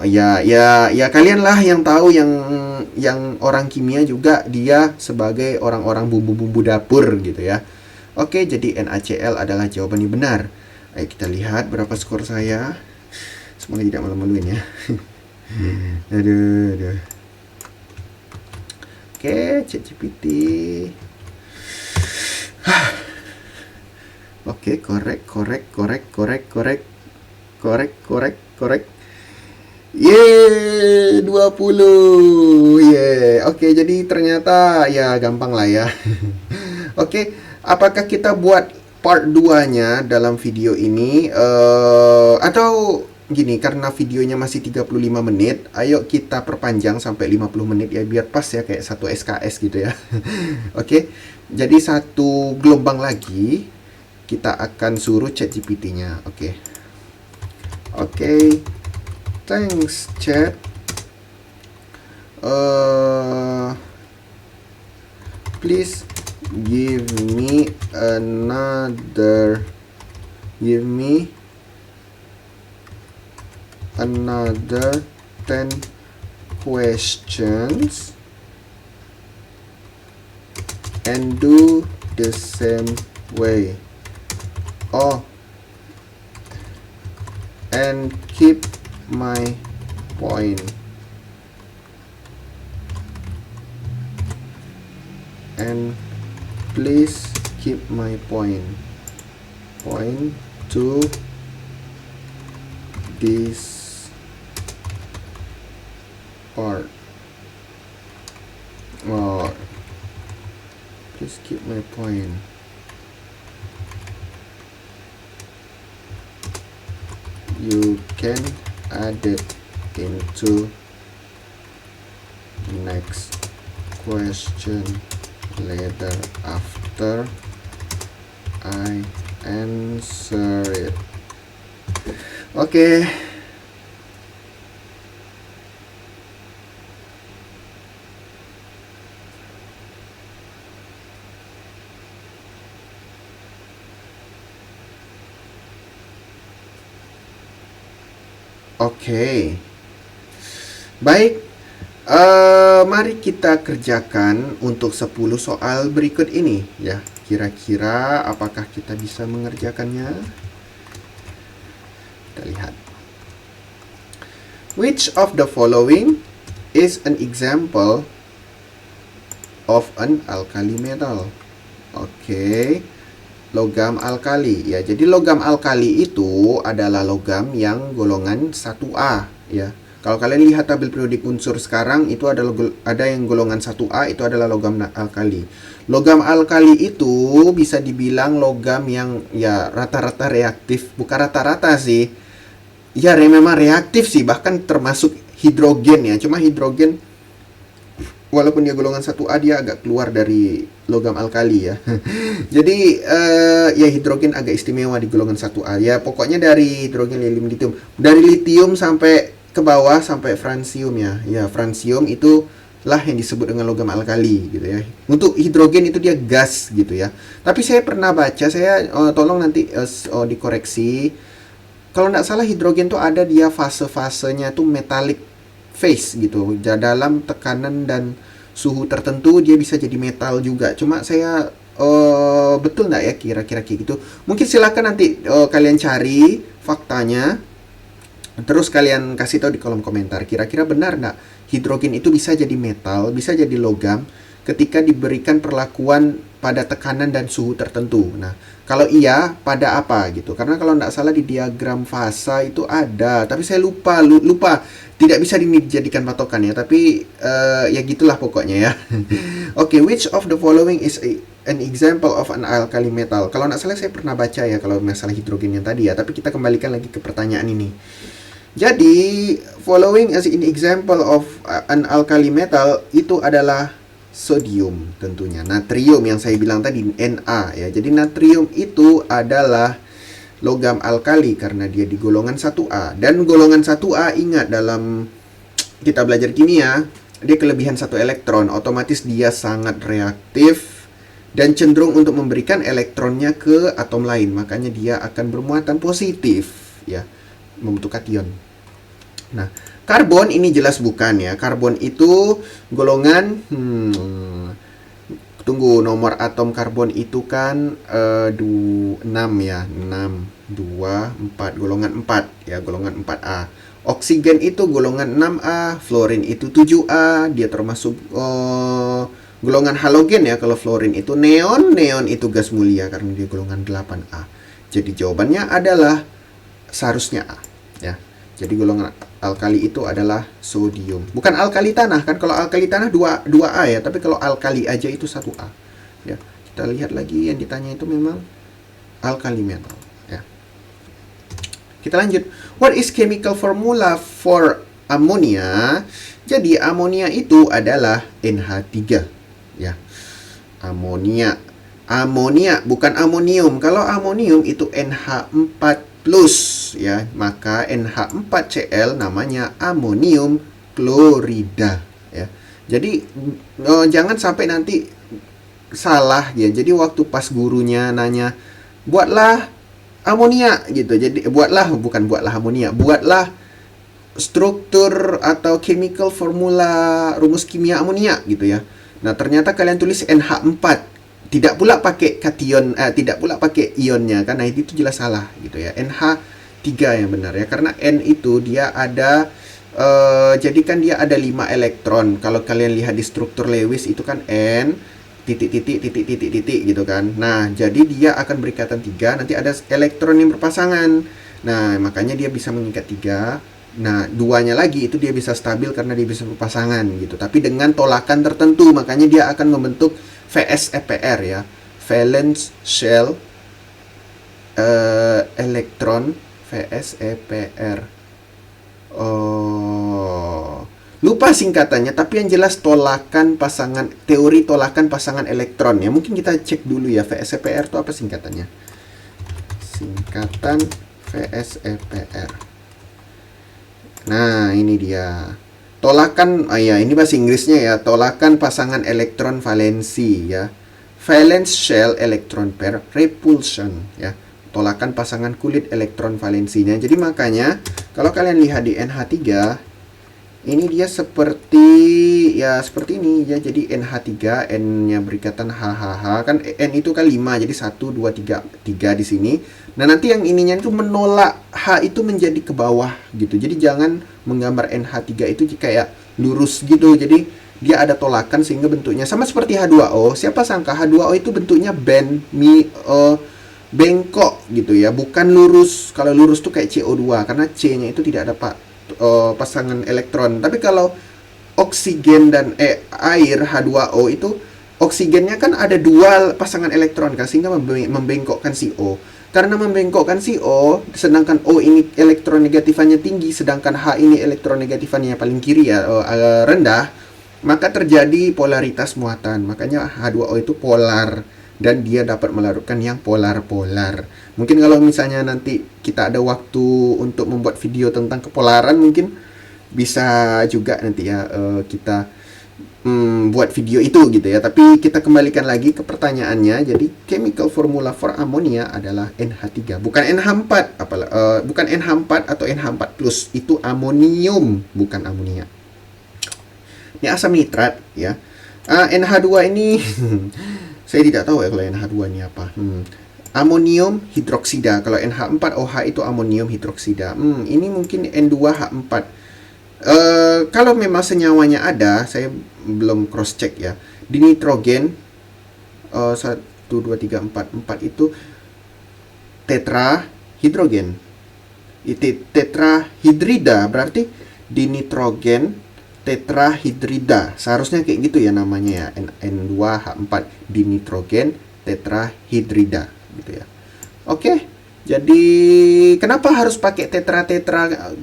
ya kalian lah yang tahu, yang orang kimia juga dia sebagai orang-orang bumbu-bumbu dapur gitu ya. Oke, jadi NaCl adalah jawaban yang benar. Ayo kita lihat berapa skor saya. Semoga tidak malu-maluin ya. Aduh. Oke, ChatGPT. Oke, korek. Yeay, 20. Oke, jadi ternyata ya gampang lah ya. Oke, apakah kita buat part 2-nya dalam video ini? Atau gini, karena videonya masih 35 menit, ayo kita perpanjang sampai 50 menit ya, biar pas ya, kayak satu SKS gitu ya. Oke, jadi satu gelombang lagi kita akan suruh ChatGPT-nya. Oke. Thanks, chat. Please give me another 10 questions and do the same way. And keep my point. And please keep my point to this part. Please keep my point. You can add it into next question later after I answer it. Oke. Oke. Baik. Mari kita kerjakan untuk 10 soal berikut ini ya. Kira-kira apakah kita bisa mengerjakannya? Kita lihat. Which of the following is an example of an alkali metal? Oke. Logam alkali ya. Jadi logam alkali itu adalah logam yang golongan 1A ya. Kalau kalian lihat tabel periodik unsur sekarang itu ada yang golongan 1A itu adalah logam alkali. Logam alkali itu bisa dibilang logam yang ya rata-rata reaktif, bukan rata-rata sih. Ya memang reaktif sih, bahkan termasuk hidrogen ya. Cuma hidrogen walaupun dia golongan 1A dia agak keluar dari logam alkali ya. Jadi ya hidrogen agak istimewa di golongan 1A ya. Pokoknya dari hidrogen, helium, litium. Dari litium sampai ke bawah sampai fransium ya. Ya, fransium itu lah yang disebut dengan logam alkali gitu ya. Untuk hidrogen itu dia gas gitu ya. Tapi saya pernah baca, saya tolong nanti dikoreksi. Kalau nggak salah hidrogen tuh ada dia fase-fasenya tuh metallic phase gitu. Dalam tekanan dan suhu tertentu dia bisa jadi metal juga. Cuma saya betul nggak ya kira-kira kayak gitu. Mungkin silakan nanti kalian cari faktanya. Terus kalian kasih tahu di kolom komentar, kira-kira benar nggak hidrogen itu bisa jadi metal, bisa jadi logam ketika diberikan perlakuan pada tekanan dan suhu tertentu. Nah, kalau iya, pada apa gitu? Karena kalau nggak salah di diagram fasa itu ada, tapi saya lupa, tidak bisa dijadikan patokan ya. Tapi ya gitulah pokoknya ya. Oke, which of the following is an example of an alkali metal? Kalau nggak salah saya pernah baca ya kalau masalah hidrogen yang tadi ya. Tapi kita kembalikan lagi ke pertanyaan ini. Jadi, following as an example of an alkali metal itu adalah sodium tentunya. Natrium yang saya bilang tadi Na ya. Jadi natrium itu adalah logam alkali karena dia di golongan 1A. Dan golongan 1A ingat dalam kita belajar kimia, dia kelebihan 1 elektron, otomatis dia sangat reaktif dan cenderung untuk memberikan elektronnya ke atom lain. Makanya dia akan bermuatan positif ya, membentuk kation. Nah, karbon ini jelas bukan ya. Karbon itu golongan tunggu, nomor atom karbon itu kan 6 ya. 6, 2, 4, golongan 4 ya, golongan 4A. Oksigen itu golongan 6A, fluorin itu 7A, dia termasuk golongan halogen ya. Kalau fluorin itu neon itu gas mulia karena dia golongan 8A. Jadi jawabannya adalah seharusnya A ya. Jadi golongan alkali itu adalah sodium. Bukan alkali tanah kan, kalau alkali tanah 2A ya, tapi kalau alkali aja itu 1A. Ya. Kita lihat lagi yang ditanya itu memang alkali metal ya. Kita lanjut. What is chemical formula for ammonia? Jadi amonia itu adalah NH3 ya. Amonia bukan amonium. Kalau amonium itu NH4 plus ya, maka NH4Cl namanya amonium klorida ya. Jadi jangan sampai nanti salah ya. Jadi waktu pas gurunya nanya buatlah amonia gitu. Jadi buatlah amonia, buatlah struktur atau chemical formula rumus kimia amonia gitu ya. Nah, ternyata kalian tulis NH4. Tidak pula pakai kation, tidak pula pakai ionnya, karena itu jelas salah gitu ya. NH3 yang benar ya, karena N itu dia ada, jadi kan dia ada 5 elektron. Kalau kalian lihat di struktur Lewis itu kan N, titik gitu kan. Nah, jadi dia akan berikatan 3, nanti ada elektron yang berpasangan. Nah, makanya dia bisa mengikat 3. Nah, duanya lagi itu dia bisa stabil karena dia bisa berpasangan gitu. Tapi dengan tolakan tertentu, makanya dia akan membentuk VSEPR ya, valence shell elektron VSEPR. Lupa singkatannya, tapi yang jelas teori tolakan pasangan elektron ya. Mungkin kita cek dulu ya, VSEPR itu apa singkatannya? Singkatan VSEPR. Nah, ini dia. Tolakan, ya ini bahasa Inggrisnya ya, tolakan pasangan elektron valensi ya. Valence shell electron pair repulsion ya. Tolakan pasangan kulit elektron valensinya. Jadi makanya kalau kalian lihat di NH3 ini dia seperti ini ya. Jadi NH3, N-nya berikatan HHH. Kan N itu kan 5, jadi 1, 2, 3 di sini. Nah, nanti yang ininya itu menolak H itu menjadi ke bawah gitu. Jadi jangan menggambar NH3 itu kayak lurus gitu. Jadi dia ada tolakan sehingga bentuknya sama seperti H2O. Siapa sangka H2O itu bentuknya bengkok gitu ya, bukan lurus. Kalau lurus tuh kayak CO2 karena C-nya itu tidak ada pasangan elektron. Tapi kalau oksigen dan air H2O itu oksigennya kan ada dua pasangan elektron kan, sehingga membengkokkan si O. Karena membengkokkan si O, sedangkan O ini elektronegatifannya tinggi, sedangkan H ini elektronegatifannya paling kiri ya, rendah, maka terjadi polaritas muatan. Makanya H2O itu polar dan dia dapat melarutkan yang polar-polar. Mungkin kalau misalnya nanti kita ada waktu untuk membuat video tentang kepolaran, mungkin bisa juga nanti ya kita buat video itu gitu ya. Tapi kita kembalikan lagi ke pertanyaannya. Jadi chemical formula for ammonia adalah NH3, bukan NH4. Bukan NH4 atau NH4+, itu amonium, bukan amonia. Ini asam nitrat ya. NH2 ini saya tidak tahu ya kalau NH2 ini apa. Amonium hidroksida. Kalau NH4OH itu amonium hidroksida. Ini mungkin N2H4. Kalau memang senyawanya ada, saya belum cross check ya. Di nitrogen 1, 2, 3, 4 itu tetrahidrogen. Tetrahidrida berarti di nitrogen tetrahidrida. Seharusnya kayak gitu ya namanya ya. N2H4 di nitrogen tetrahidrida gitu ya. Oke. Jadi kenapa harus pakai tetra?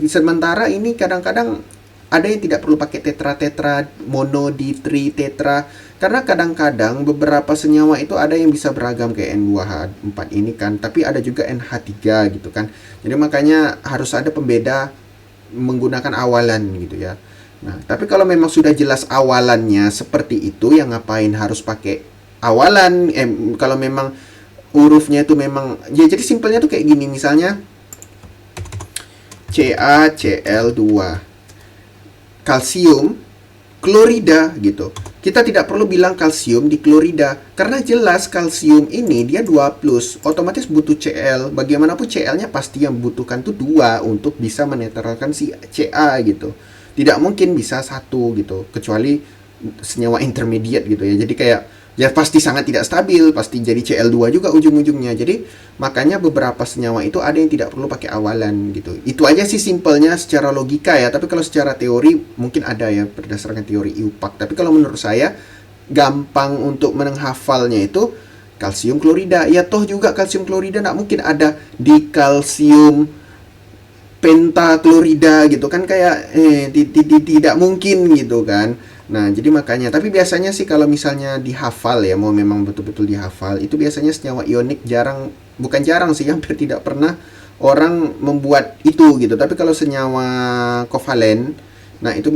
Sementara ini kadang-kadang ada yang tidak perlu pakai tetra, mono, ditri, tetra. Karena kadang-kadang beberapa senyawa itu ada yang bisa beragam kayak N2H4 ini kan, tapi ada juga NH3 gitu kan. Jadi makanya harus ada pembeda menggunakan awalan gitu ya. Nah, tapi kalau memang sudah jelas awalannya seperti itu, yang ngapain harus pakai awalan? Kalau memang hurufnya itu memang ya, jadi simpelnya tuh kayak gini, misalnya CaCl2 kalsium klorida gitu. Kita tidak perlu bilang kalsium di klorida karena jelas kalsium ini dia 2+, otomatis butuh Cl. Bagaimanapun Cl-nya pasti yang butuhkan tuh 2 untuk bisa menetralkan si Ca gitu. Tidak mungkin bisa 1 gitu, kecuali senyawa intermediate gitu ya. Jadi kayak ya pasti sangat tidak stabil, pasti jadi Cl2 juga ujung-ujungnya. Jadi makanya beberapa senyawa itu ada yang tidak perlu pakai awalan gitu. Itu aja sih simpelnya secara logika ya. Tapi kalau secara teori mungkin ada ya berdasarkan teori IUPAC. Tapi kalau menurut saya gampang untuk menghafalnya itu kalsium klorida. Ya toh juga kalsium klorida nggak mungkin ada di kalsium pentaklorida gitu kan, kayak tidak mungkin gitu kan. Nah, jadi makanya, tapi biasanya sih kalau misalnya dihafal ya, mau memang betul-betul dihafal, itu biasanya senyawa ionik bukan jarang sih, hampir tidak pernah orang membuat itu gitu. Tapi kalau senyawa kovalen, nah itu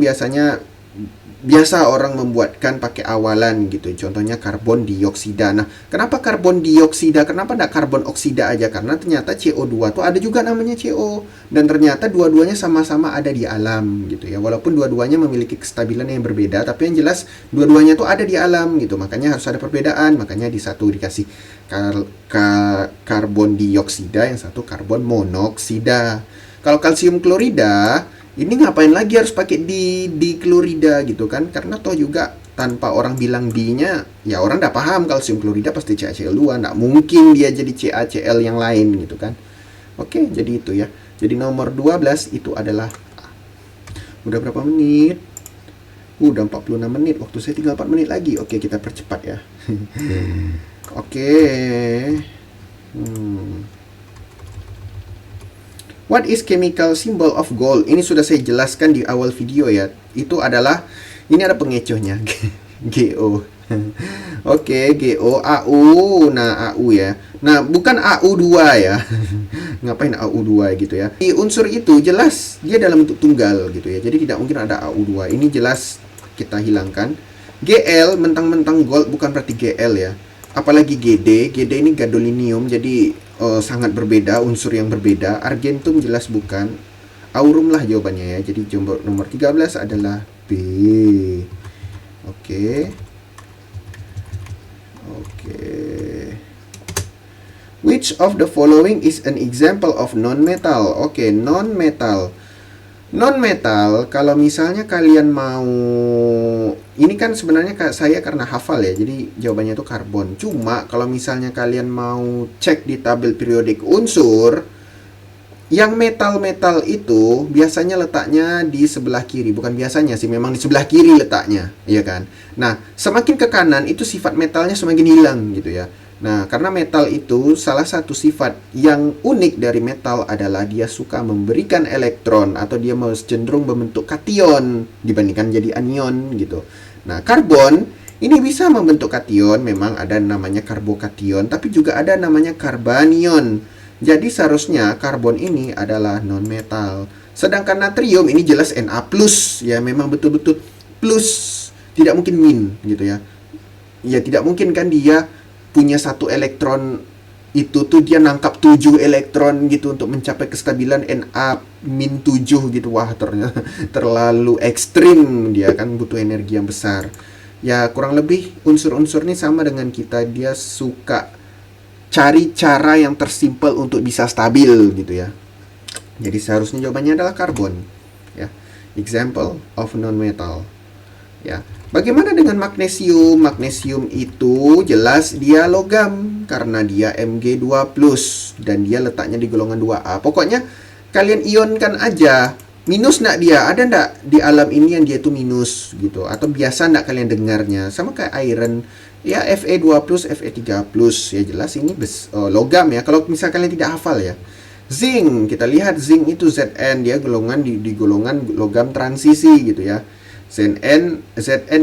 biasa orang membuatkan pakai awalan gitu. Contohnya karbon dioksida. Nah, kenapa karbon dioksida? Kenapa enggak karbon oksida aja? Karena ternyata CO2 tuh ada juga namanya CO. Dan ternyata dua-duanya sama-sama ada di alam gitu ya. Walaupun dua-duanya memiliki kestabilan yang berbeda, tapi yang jelas dua-duanya tuh ada di alam gitu. Makanya harus ada perbedaan. Makanya di satu dikasih karbon dioksida, yang satu karbon monoksida. Kalau kalsium klorida, ini ngapain lagi harus pakai di klorida gitu kan? Karena toh juga tanpa orang bilang di-nya, ya orang udah paham kalsium klorida pasti CaCl2, nggak mungkin dia jadi CaCl yang lain gitu kan. Oke, jadi itu ya. Jadi nomor 12 itu adalah A. Udah berapa menit? Udah 46 menit, waktu saya tinggal 4 menit lagi. Oke, kita percepat ya. Oke. What is chemical symbol of gold? Ini sudah saya jelaskan di awal video ya. Itu adalah, ini ada pengecohnya. GO. Oke, GO, AU. Nah, AU ya. Nah, bukan AU2 ya. Ngapain AU2 gitu ya. Di unsur itu jelas dia dalam bentuk tunggal gitu ya. Jadi tidak mungkin ada AU2. Ini jelas kita hilangkan. GL, mentang-mentang gold bukan berarti GL ya. Apalagi GD. GD ini gadolinium, jadi sangat berbeda, unsur yang berbeda. Argentum jelas bukan. Aurum lah jawabannya ya. Jadi nomor 13 adalah B. Oke. Which of the following is an example of non-metal? Oke, non-metal. Non-metal, kalau misalnya kalian mau, ini kan sebenarnya saya karena hafal ya, jadi jawabannya itu karbon. Cuma kalau misalnya kalian mau cek di tabel periodik unsur, yang metal-metal itu biasanya letaknya di sebelah kiri. Bukan biasanya sih, memang di sebelah kiri letaknya, ya kan? Nah, semakin ke kanan itu sifat metalnya semakin hilang gitu ya. Nah, karena metal itu salah satu sifat yang unik dari metal adalah dia suka memberikan elektron atau dia cenderung membentuk kation dibandingkan jadi anion gitu. Nah, karbon ini bisa membentuk kation, memang ada namanya karbokation, tapi juga ada namanya karbanion. Jadi seharusnya karbon ini adalah non-metal. Sedangkan natrium ini jelas Na+, ya memang betul-betul plus, tidak mungkin min gitu ya. Ya tidak mungkin kan dia punya satu elektron itu tuh dia nangkap 7 elektron gitu untuk mencapai kestabilan Na-7 gitu. Wah, ternyata terlalu ekstrim, dia kan butuh energi yang besar. Ya kurang lebih unsur-unsur ini sama dengan kita, dia suka cari cara yang tersimpel untuk bisa stabil gitu ya. Jadi seharusnya jawabannya adalah karbon ya. Example of non-metal ya. Bagaimana dengan magnesium? Magnesium itu jelas dia logam karena dia Mg2+, dan dia letaknya di golongan 2A. Pokoknya kalian ionkan aja. Minus enggak dia? Ada enggak di alam ini yang dia itu minus gitu? Atau biasa enggak kalian dengarnya? Sama kayak iron, ya Fe2+, Fe3+. Ya jelas ini logam ya. Kalau misalnya kalian tidak hafal ya. Zinc, kita lihat zinc itu Zn, dia golongan di golongan logam transisi gitu ya. Zn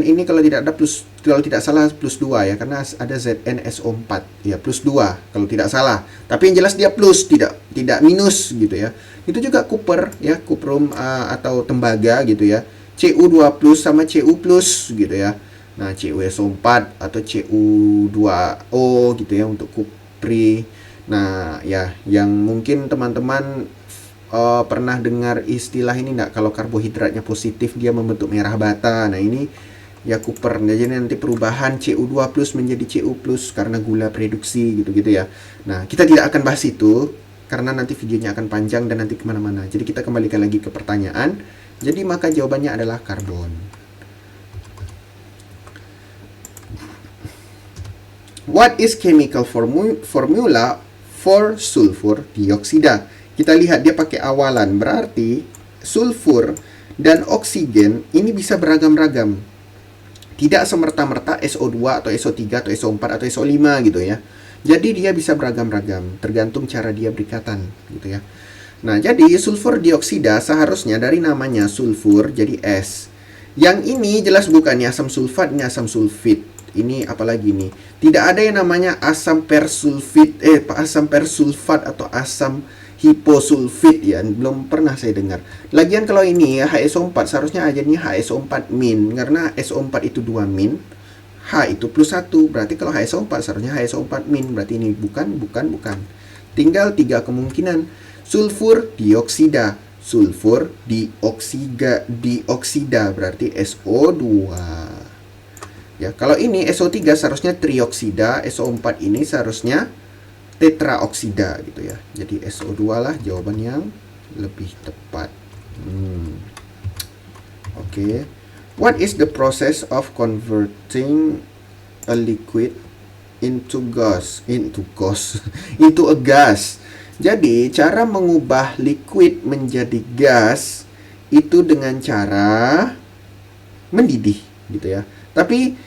ini kalau tidak ada plus, kalau tidak salah plus 2 ya, karena ada ZnSO4 ya, plus 2 kalau tidak salah. Tapi yang jelas dia plus, tidak minus gitu ya. Itu juga copper ya, cuprum atau tembaga gitu ya. Cu2+ sama Cu+ gitu ya. Nah, CuSO4 atau Cu2O gitu ya untuk kupri. Nah, ya yang mungkin teman-teman pernah dengar istilah ini enggak, kalau karbohidratnya positif dia membentuk merah bata. Nah, ini ya copper. Jadi nanti perubahan Cu2+ menjadi Cu+ karena gula reduksi gitu-gitu ya. Nah, kita tidak akan bahas itu karena nanti videonya akan panjang dan nanti kemana-mana. Jadi kita kembalikan lagi ke pertanyaan. Jadi maka jawabannya adalah karbon. What is chemical formula for sulfur dioksida? Kita lihat dia pakai awalan, berarti sulfur dan oksigen ini bisa beragam-ragam. Tidak semerta-merta SO2 atau SO3 atau SO4 atau SO5 gitu ya. Jadi dia bisa beragam-ragam, tergantung cara dia berikatan gitu ya. Nah, jadi sulfur dioksida seharusnya dari namanya sulfur jadi S. Yang ini jelas bukan ini asam sulfat, ini asam sulfit. Ini apalagi nih? Tidak ada yang namanya asam persulfit, asam persulfat atau asam hiposulfit ya, belum pernah saya dengar. Lagian kalau ini ya HSO4 seharusnya ajarnya HSO4 min, karena SO4 itu 2 min, H itu plus 1, berarti kalau HSO4 seharusnya HSO4 min, berarti ini bukan. Tinggal 3 kemungkinan. Sulfur dioksida, sulfur dioksida berarti SO2. Ya, kalau ini SO3 seharusnya trioksida, SO4 ini seharusnya tetraoksida gitu ya. Jadi SO2 lah jawaban yang lebih tepat. Oke. What is the process of converting a liquid into a gas? Jadi cara mengubah liquid menjadi gas itu dengan cara mendidih gitu ya. Tapi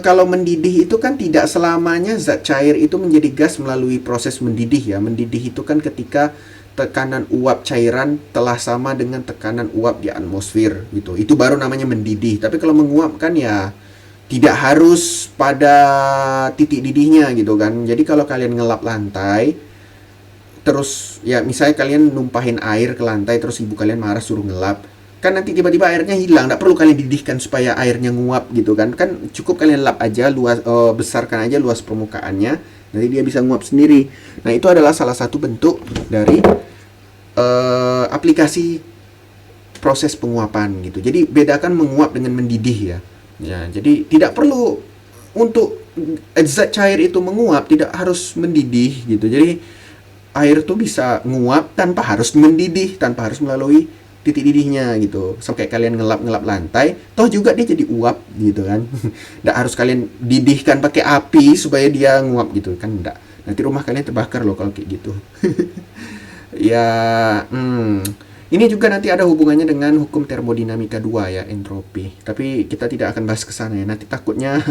kalau mendidih itu kan tidak selamanya zat cair itu menjadi gas melalui proses mendidih ya. Mendidih itu kan ketika tekanan uap cairan telah sama dengan tekanan uap di atmosfer gitu. Itu baru namanya mendidih. Tapi kalau menguap kan ya tidak harus pada titik didihnya gitu kan. Jadi kalau kalian ngelap lantai, terus ya misalnya kalian numpahin air ke lantai, terus ibu kalian marah suruh ngelap, kan nanti tiba-tiba airnya hilang, nggak perlu kalian didihkan supaya airnya nguap gitu kan. Kan cukup kalian lap aja, besarkan aja luas permukaannya, nanti dia bisa nguap sendiri. Nah itu adalah salah satu bentuk dari aplikasi proses penguapan gitu. Jadi bedakan menguap dengan mendidih ya. Ya, jadi tidak perlu untuk zat cair itu menguap, tidak harus mendidih gitu. Jadi air tuh bisa nguap tanpa harus mendidih, tanpa harus melalui titik didihnya gitu. Sampai kalian ngelap lantai, toh juga dia jadi uap gitu kan. Nggak harus kalian didihkan pakai api supaya dia nguap gitu kan, nggak. Nanti rumah kalian terbakar loh kalau kayak gitu. Ya, ini juga nanti ada hubungannya dengan hukum termodinamika 2 ya, entropi. Tapi kita tidak akan bahas ke sana ya. Nanti takutnya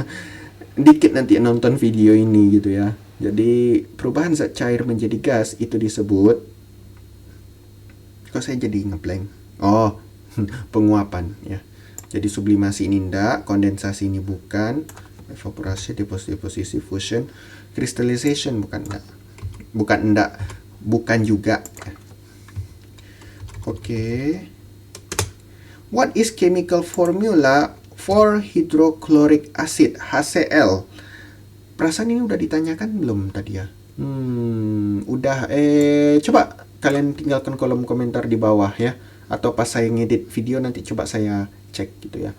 dikit nanti nonton video ini gitu ya. Jadi perubahan zat cair menjadi gas itu disebut, kok saya jadi ngeblank? Oh, penguapan ya. Jadi sublimasi ini enggak, kondensasi ini bukan, evaporasi, deposisi, fusion, crystallization bukan enggak. Bukan juga. Oke. What is chemical formula for hydrochloric acid, HCl? Perasaan ini udah ditanyakan belum tadi ya? Udah. Coba kalian tinggalkan kolom komentar di bawah ya. Atau pas saya ngedit video nanti coba saya cek gitu ya.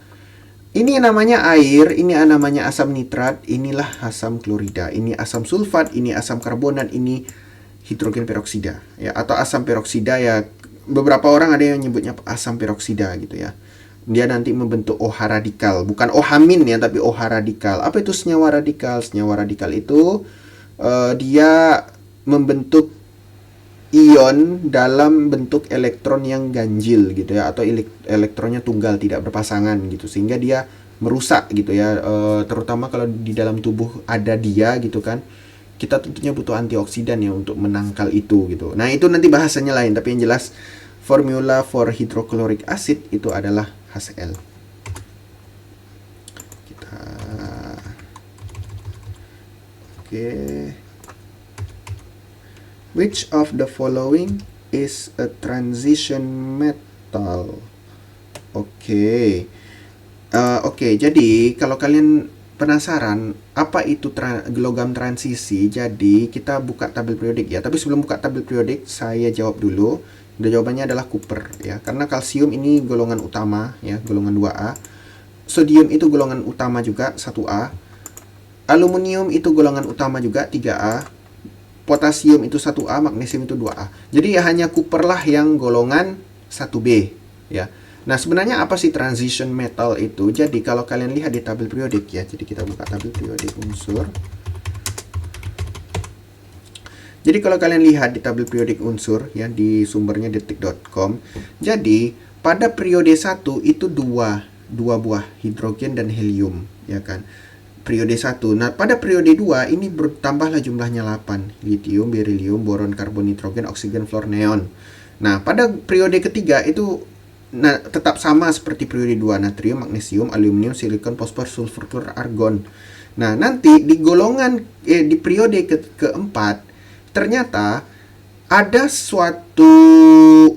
Ini namanya air, ini namanya asam nitrat, inilah asam klorida, ini asam sulfat, ini asam karbonat, ini hidrogen peroksida ya, atau asam peroksida ya. Beberapa orang ada yang nyebutnya asam peroksida gitu ya. Dia nanti membentuk OH radikal, bukan OH min ya, tapi OH radikal. Apa itu senyawa radikal? Senyawa radikal itu dia membentuk ion dalam bentuk elektron yang ganjil gitu ya, atau elektronnya tunggal tidak berpasangan gitu, sehingga dia merusak gitu ya. Terutama kalau di dalam tubuh ada dia gitu kan, kita tentunya butuh antioksidan ya untuk menangkal itu gitu. Nah itu nanti bahasanya lain, tapi yang jelas formula for hydrochloric acid itu adalah HCl. Oke. Which of the following is a transition metal? Oke. Jadi kalau kalian penasaran apa itu logam transisi, jadi kita buka tabel periodik ya. Tapi sebelum buka tabel periodik, saya jawab dulu. Dan jawabannya adalah Cooper ya. Karena kalsium ini golongan utama ya, golongan 2A. Sodium itu golongan utama juga, 1A. Aluminium itu golongan utama juga, 3A. Potasium itu 1A, magnesium itu 2A. Jadi ya hanya Cooper lah yang golongan 1B ya. Nah, sebenarnya apa sih transition metal itu? Jadi kalau kalian lihat di tabel periodik ya, jadi kita buka tabel periodik unsur. Jadi kalau kalian lihat di tabel periodik unsur ya, di sumbernya detik.com. Jadi pada periode 1 itu dua buah hidrogen dan helium ya kan. Periode 1. Nah, pada periode 2 ini bertambahlah jumlahnya 8. Litium, berilium, boron, karbon, nitrogen, oksigen, fluor, neon. Nah, pada periode ketiga itu tetap sama seperti periode 2, natrium, magnesium, aluminium, silikon, fosfor, sulfur, klor, argon. Nah, nanti di golongan di periode keempat ternyata ada suatu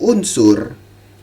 unsur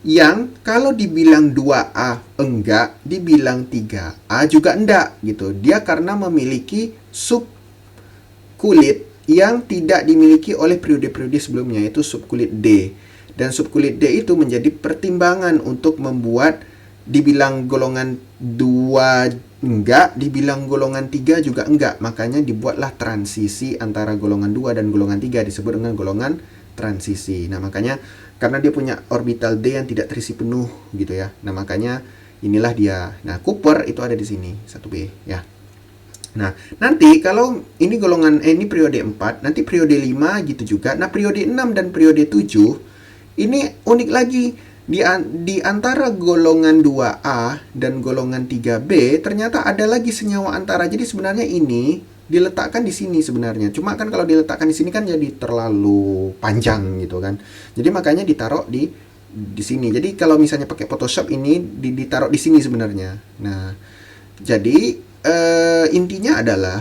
yang kalau dibilang 2A enggak, dibilang 3A juga enggak gitu. Dia karena memiliki subkulit yang tidak dimiliki oleh periode-periode sebelumnya, yaitu subkulit D. Dan subkulit D itu menjadi pertimbangan untuk membuat dibilang golongan 2 enggak, dibilang golongan 3 juga enggak. Makanya dibuatlah transisi antara golongan 2 dan golongan 3 disebut dengan golongan transisi. Nah, makanya karena dia punya orbital D yang tidak terisi penuh gitu ya. Nah, makanya inilah dia. Nah, Cooper itu ada di sini, 1B ya. Nah, nanti kalau ini golongan ini periode 4, nanti periode 5 gitu juga. Nah, periode 6 dan periode 7 ini unik lagi, di antara golongan 2A dan golongan 3B ternyata ada lagi senyawa antara. Jadi sebenarnya ini diletakkan di sini sebenarnya. Cuma kan kalau diletakkan di sini kan jadi terlalu panjang gitu kan. Jadi makanya ditaruh di sini. Jadi kalau misalnya pakai Photoshop ini ditaruh di sini sebenarnya. Nah, jadi intinya adalah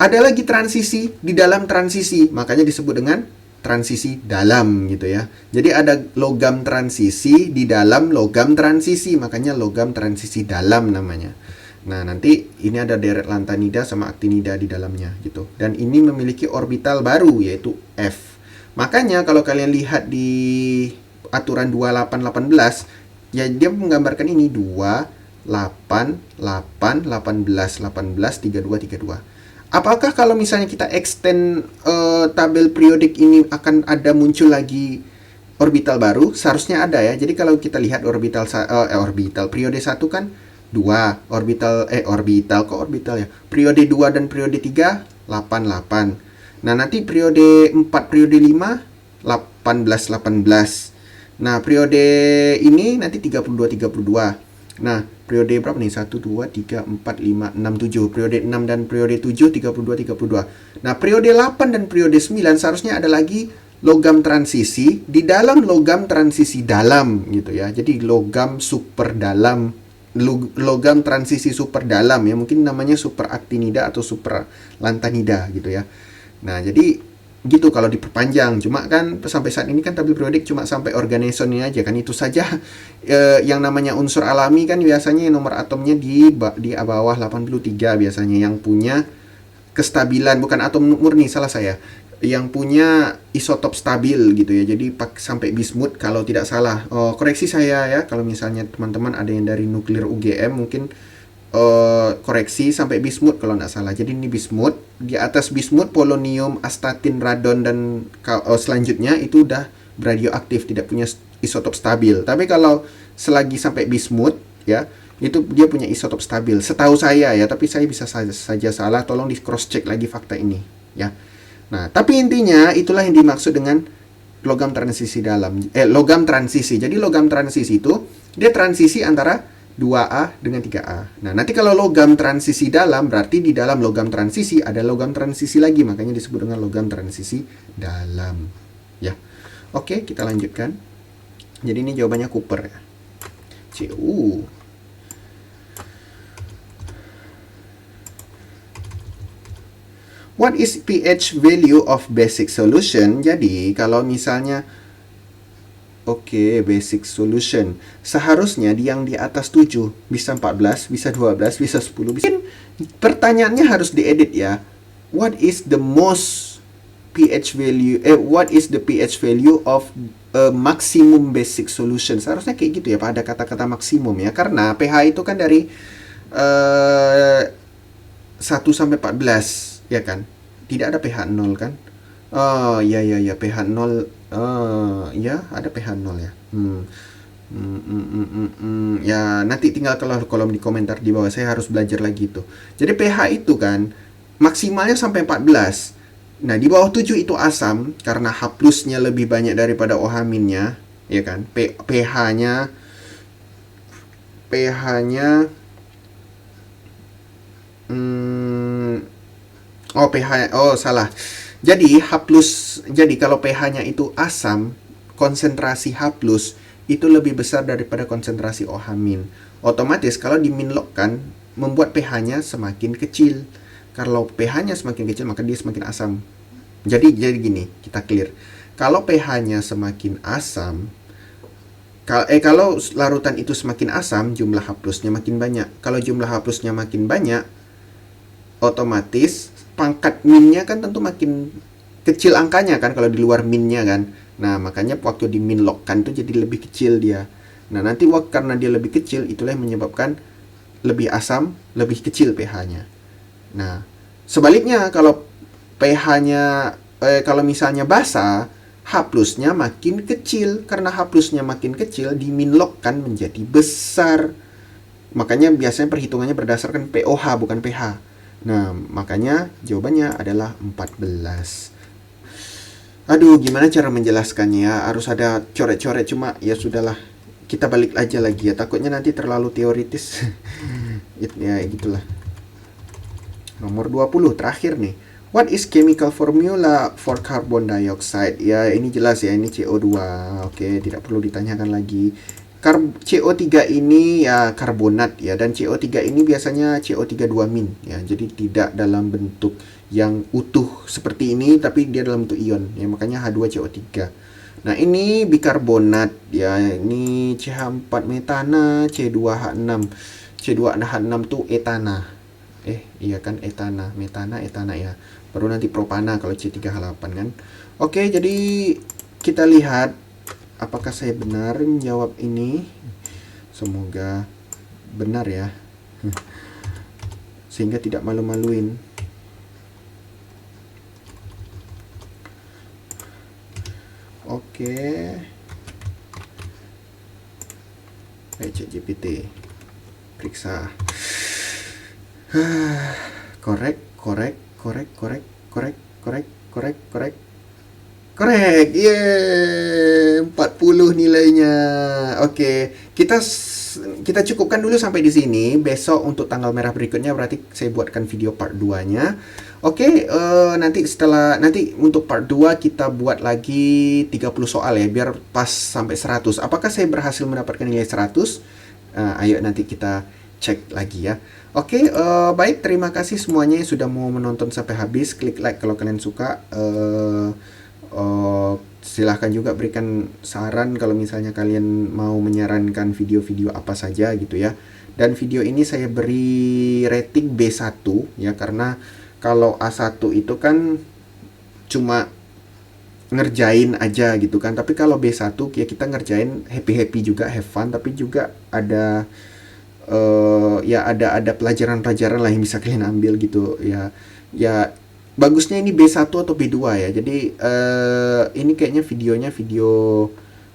ada lagi transisi di dalam transisi, makanya disebut dengan transisi dalam gitu ya. Jadi ada logam transisi di dalam logam transisi, makanya logam transisi dalam namanya. Nah, nanti ini ada deret lantanida sama aktinida di dalamnya gitu. Dan ini memiliki orbital baru yaitu F. Makanya kalau kalian lihat di aturan 2818 ya dia menggambarkan ini 2 8 8 18 18 32 32. Apakah kalau misalnya kita extend tabel periodik ini akan ada muncul lagi orbital baru? Seharusnya ada ya. Jadi kalau kita lihat orbital periode 1 kan 2, orbital kok orbital ya. Periode 2 dan periode 3 8 8. Nah, nanti periode 4 periode 5 18 18. Nah, periode ini nanti 32 32. Nah, periode berapa nih? 1, 2, 3, 4, 5, 6, 7. Periode 6 dan periode 7, 32, 32. Nah, periode 8 dan periode 9 seharusnya ada lagi logam transisi di dalam logam transisi dalam gitu ya. Jadi logam super dalam, logam transisi super dalam ya. Mungkin namanya super aktinida atau super lantanida gitu ya. Nah, jadi gitu kalau diperpanjang. Cuma kan sampai saat ini kan tabel periodik cuma sampai organisasinya aja kan, itu saja. Yang namanya unsur alami kan biasanya nomor atomnya di bawah 83 biasanya, yang punya kestabilan, bukan atom murni, salah saya, yang punya isotop stabil gitu ya. Jadi sampai bismut kalau tidak salah. Koreksi saya ya kalau misalnya teman-teman ada yang dari nuklir UGM mungkin koreksi sampai bismut kalau nggak salah. Jadi ini bismut, di atas bismut polonium, astatin, radon dan selanjutnya itu udah radioaktif, tidak punya isotop stabil. Tapi kalau selagi sampai bismut ya, itu dia punya isotop stabil. Setahu saya ya, tapi saya bisa saja salah. Tolong di cross check lagi fakta ini ya. Nah, tapi intinya itulah yang dimaksud dengan logam transisi dalam. Logam transisi. Jadi logam transisi itu dia transisi antara 2A dengan 3A. Nah, nanti kalau logam transisi dalam, berarti di dalam logam transisi ada logam transisi lagi, makanya disebut dengan logam transisi dalam. Ya. Oke, kita lanjutkan. Jadi ini jawabannya Cooper ya. CU. What is pH value of basic solution? Jadi, kalau misalnya basic solution. Seharusnya yang di atas 7, bisa 14, bisa 12, bisa 10. Pertanyaannya harus diedit ya. What is the most pH value? What is the pH value of a maximum basic solution? Seharusnya kayak gitu ya, pada kata-kata maksimum ya. Karena pH itu kan dari 1 sampai 14, ya kan? Tidak ada pH 0 kan? Oh, ya pH 0. Ya, ada pH 0 ya. Ya, nanti tinggal kolom di komentar di bawah. Saya harus belajar lagi itu. Jadi pH itu kan maksimalnya sampai 14. Nah, di bawah 7 itu asam karena H plusnya lebih banyak daripada OH minnya, ya kan? pH-nya salah. Jadi kalau pH-nya itu asam, konsentrasi H+ itu lebih besar daripada konsentrasi OH-. Otomatis kalau diminlokkan membuat pH-nya semakin kecil. Kalau pH-nya semakin kecil maka dia semakin asam. Jadi gini, kita clear. Kalau pH-nya semakin asam, kalau larutan itu semakin asam, jumlah H+-nya makin banyak. Kalau jumlah H+-nya makin banyak, otomatis pangkat minnya kan tentu makin kecil angkanya kan kalau di luar minnya kan. Nah, makanya waktu di minlockkan itu jadi lebih kecil dia. Nah, nanti karena dia lebih kecil, itulah yang menyebabkan lebih asam, lebih kecil pH-nya. Nah, sebaliknya kalau pH-nya kalau misalnya basah, H+-nya makin kecil. Karena H+-nya makin kecil, di minlockkan menjadi besar. Makanya biasanya perhitungannya berdasarkan pOH bukan pH. Nah, makanya jawabannya adalah 14. Aduh, gimana cara menjelaskannya ya? Harus ada coret-coret, cuma ya sudahlah. Kita balik aja lagi ya. Takutnya nanti terlalu teoritis. Ya, gitulah. Nomor 20 terakhir nih. What is chemical formula for carbon dioxide? Ya, ini jelas ya, ini CO2. Oke, tidak perlu ditanyakan lagi. CO3 ini ya karbonat ya, dan CO3 ini biasanya CO3 2- ya. Jadi tidak dalam bentuk yang utuh seperti ini, tapi dia dalam bentuk ion ya, makanya H2CO3. Nah, ini bikarbonat ya, ini CH4 metana, C2H6. C2H6 tuh etana. Iya kan, etana, metana, etana ya. Baru nanti propana kalau C3H8 kan. Oke, jadi kita lihat apakah saya benar menjawab ini. Semoga benar ya. Sehingga tidak malu-maluin. Oke. Baik, ChatGPT. Periksa. Korek. Yeay, 40 nilainya. Oke, kita cukupkan dulu sampai di sini. Besok untuk tanggal merah berikutnya berarti saya buatkan video part 2-nya. Oke, nanti untuk part 2 kita buat lagi 30 soal ya, biar pas sampai 100. Apakah saya berhasil mendapatkan nilai 100? Ayo nanti kita cek lagi ya. Oke, baik, terima kasih semuanya yang sudah mau menonton sampai habis. Klik like kalau kalian suka. Silahkan juga berikan saran kalau misalnya kalian mau menyarankan video-video apa saja gitu ya. Dan video ini saya beri rating B1 ya, karena kalau A1 itu kan cuma ngerjain aja gitu kan. Tapi kalau B1 ya kita ngerjain happy-happy juga, have fun, tapi juga ada ya ada pelajaran-pelajaran lah yang bisa kalian ambil gitu ya. Ya bagusnya ini B1 atau B2 ya. Jadi ini kayaknya video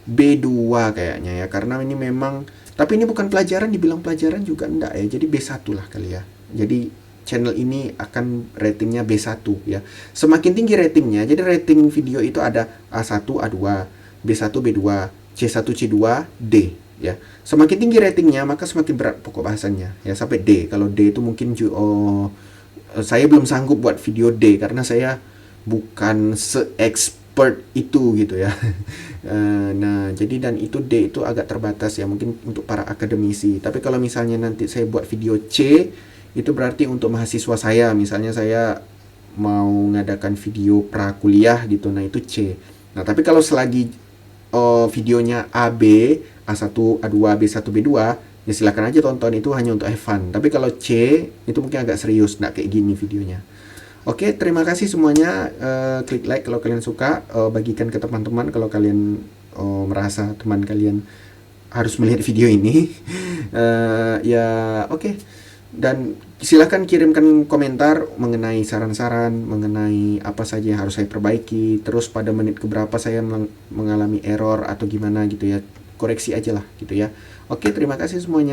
B2 kayaknya ya, karena ini memang, tapi ini bukan pelajaran, dibilang pelajaran juga enggak ya. Jadi B1 lah kali ya. Jadi channel ini akan ratingnya B1 ya. Semakin tinggi ratingnya, jadi rating video itu ada A1, A2, B1, B2, C1, C2, D ya. Semakin tinggi ratingnya maka semakin berat pokok bahasannya ya, sampai D. Kalau D itu mungkin saya belum sanggup buat video D karena saya bukan se-expert itu gitu ya. Nah, jadi dan itu D itu agak terbatas ya, mungkin untuk para akademisi. Tapi kalau misalnya nanti saya buat video C, itu berarti untuk mahasiswa saya. Misalnya saya mau ngadakan video pra kuliah gitu, nah itu C. Nah, tapi kalau selagi videonya AB, A1, A2, B1, B2, ya silakan aja tonton, itu hanya untuk have fun. Tapi kalau C itu mungkin agak serius, nggak kayak gini videonya. Oke, terima kasih semuanya. Klik like kalau kalian suka, bagikan ke teman-teman kalau kalian merasa teman kalian harus melihat video ini. Ya oke. Dan silakan kirimkan komentar mengenai saran-saran, mengenai apa saja yang harus saya perbaiki. Terus pada menit keberapa saya mengalami error atau gimana gitu ya, koreksi aja lah gitu ya. Oke, terima kasih semuanya.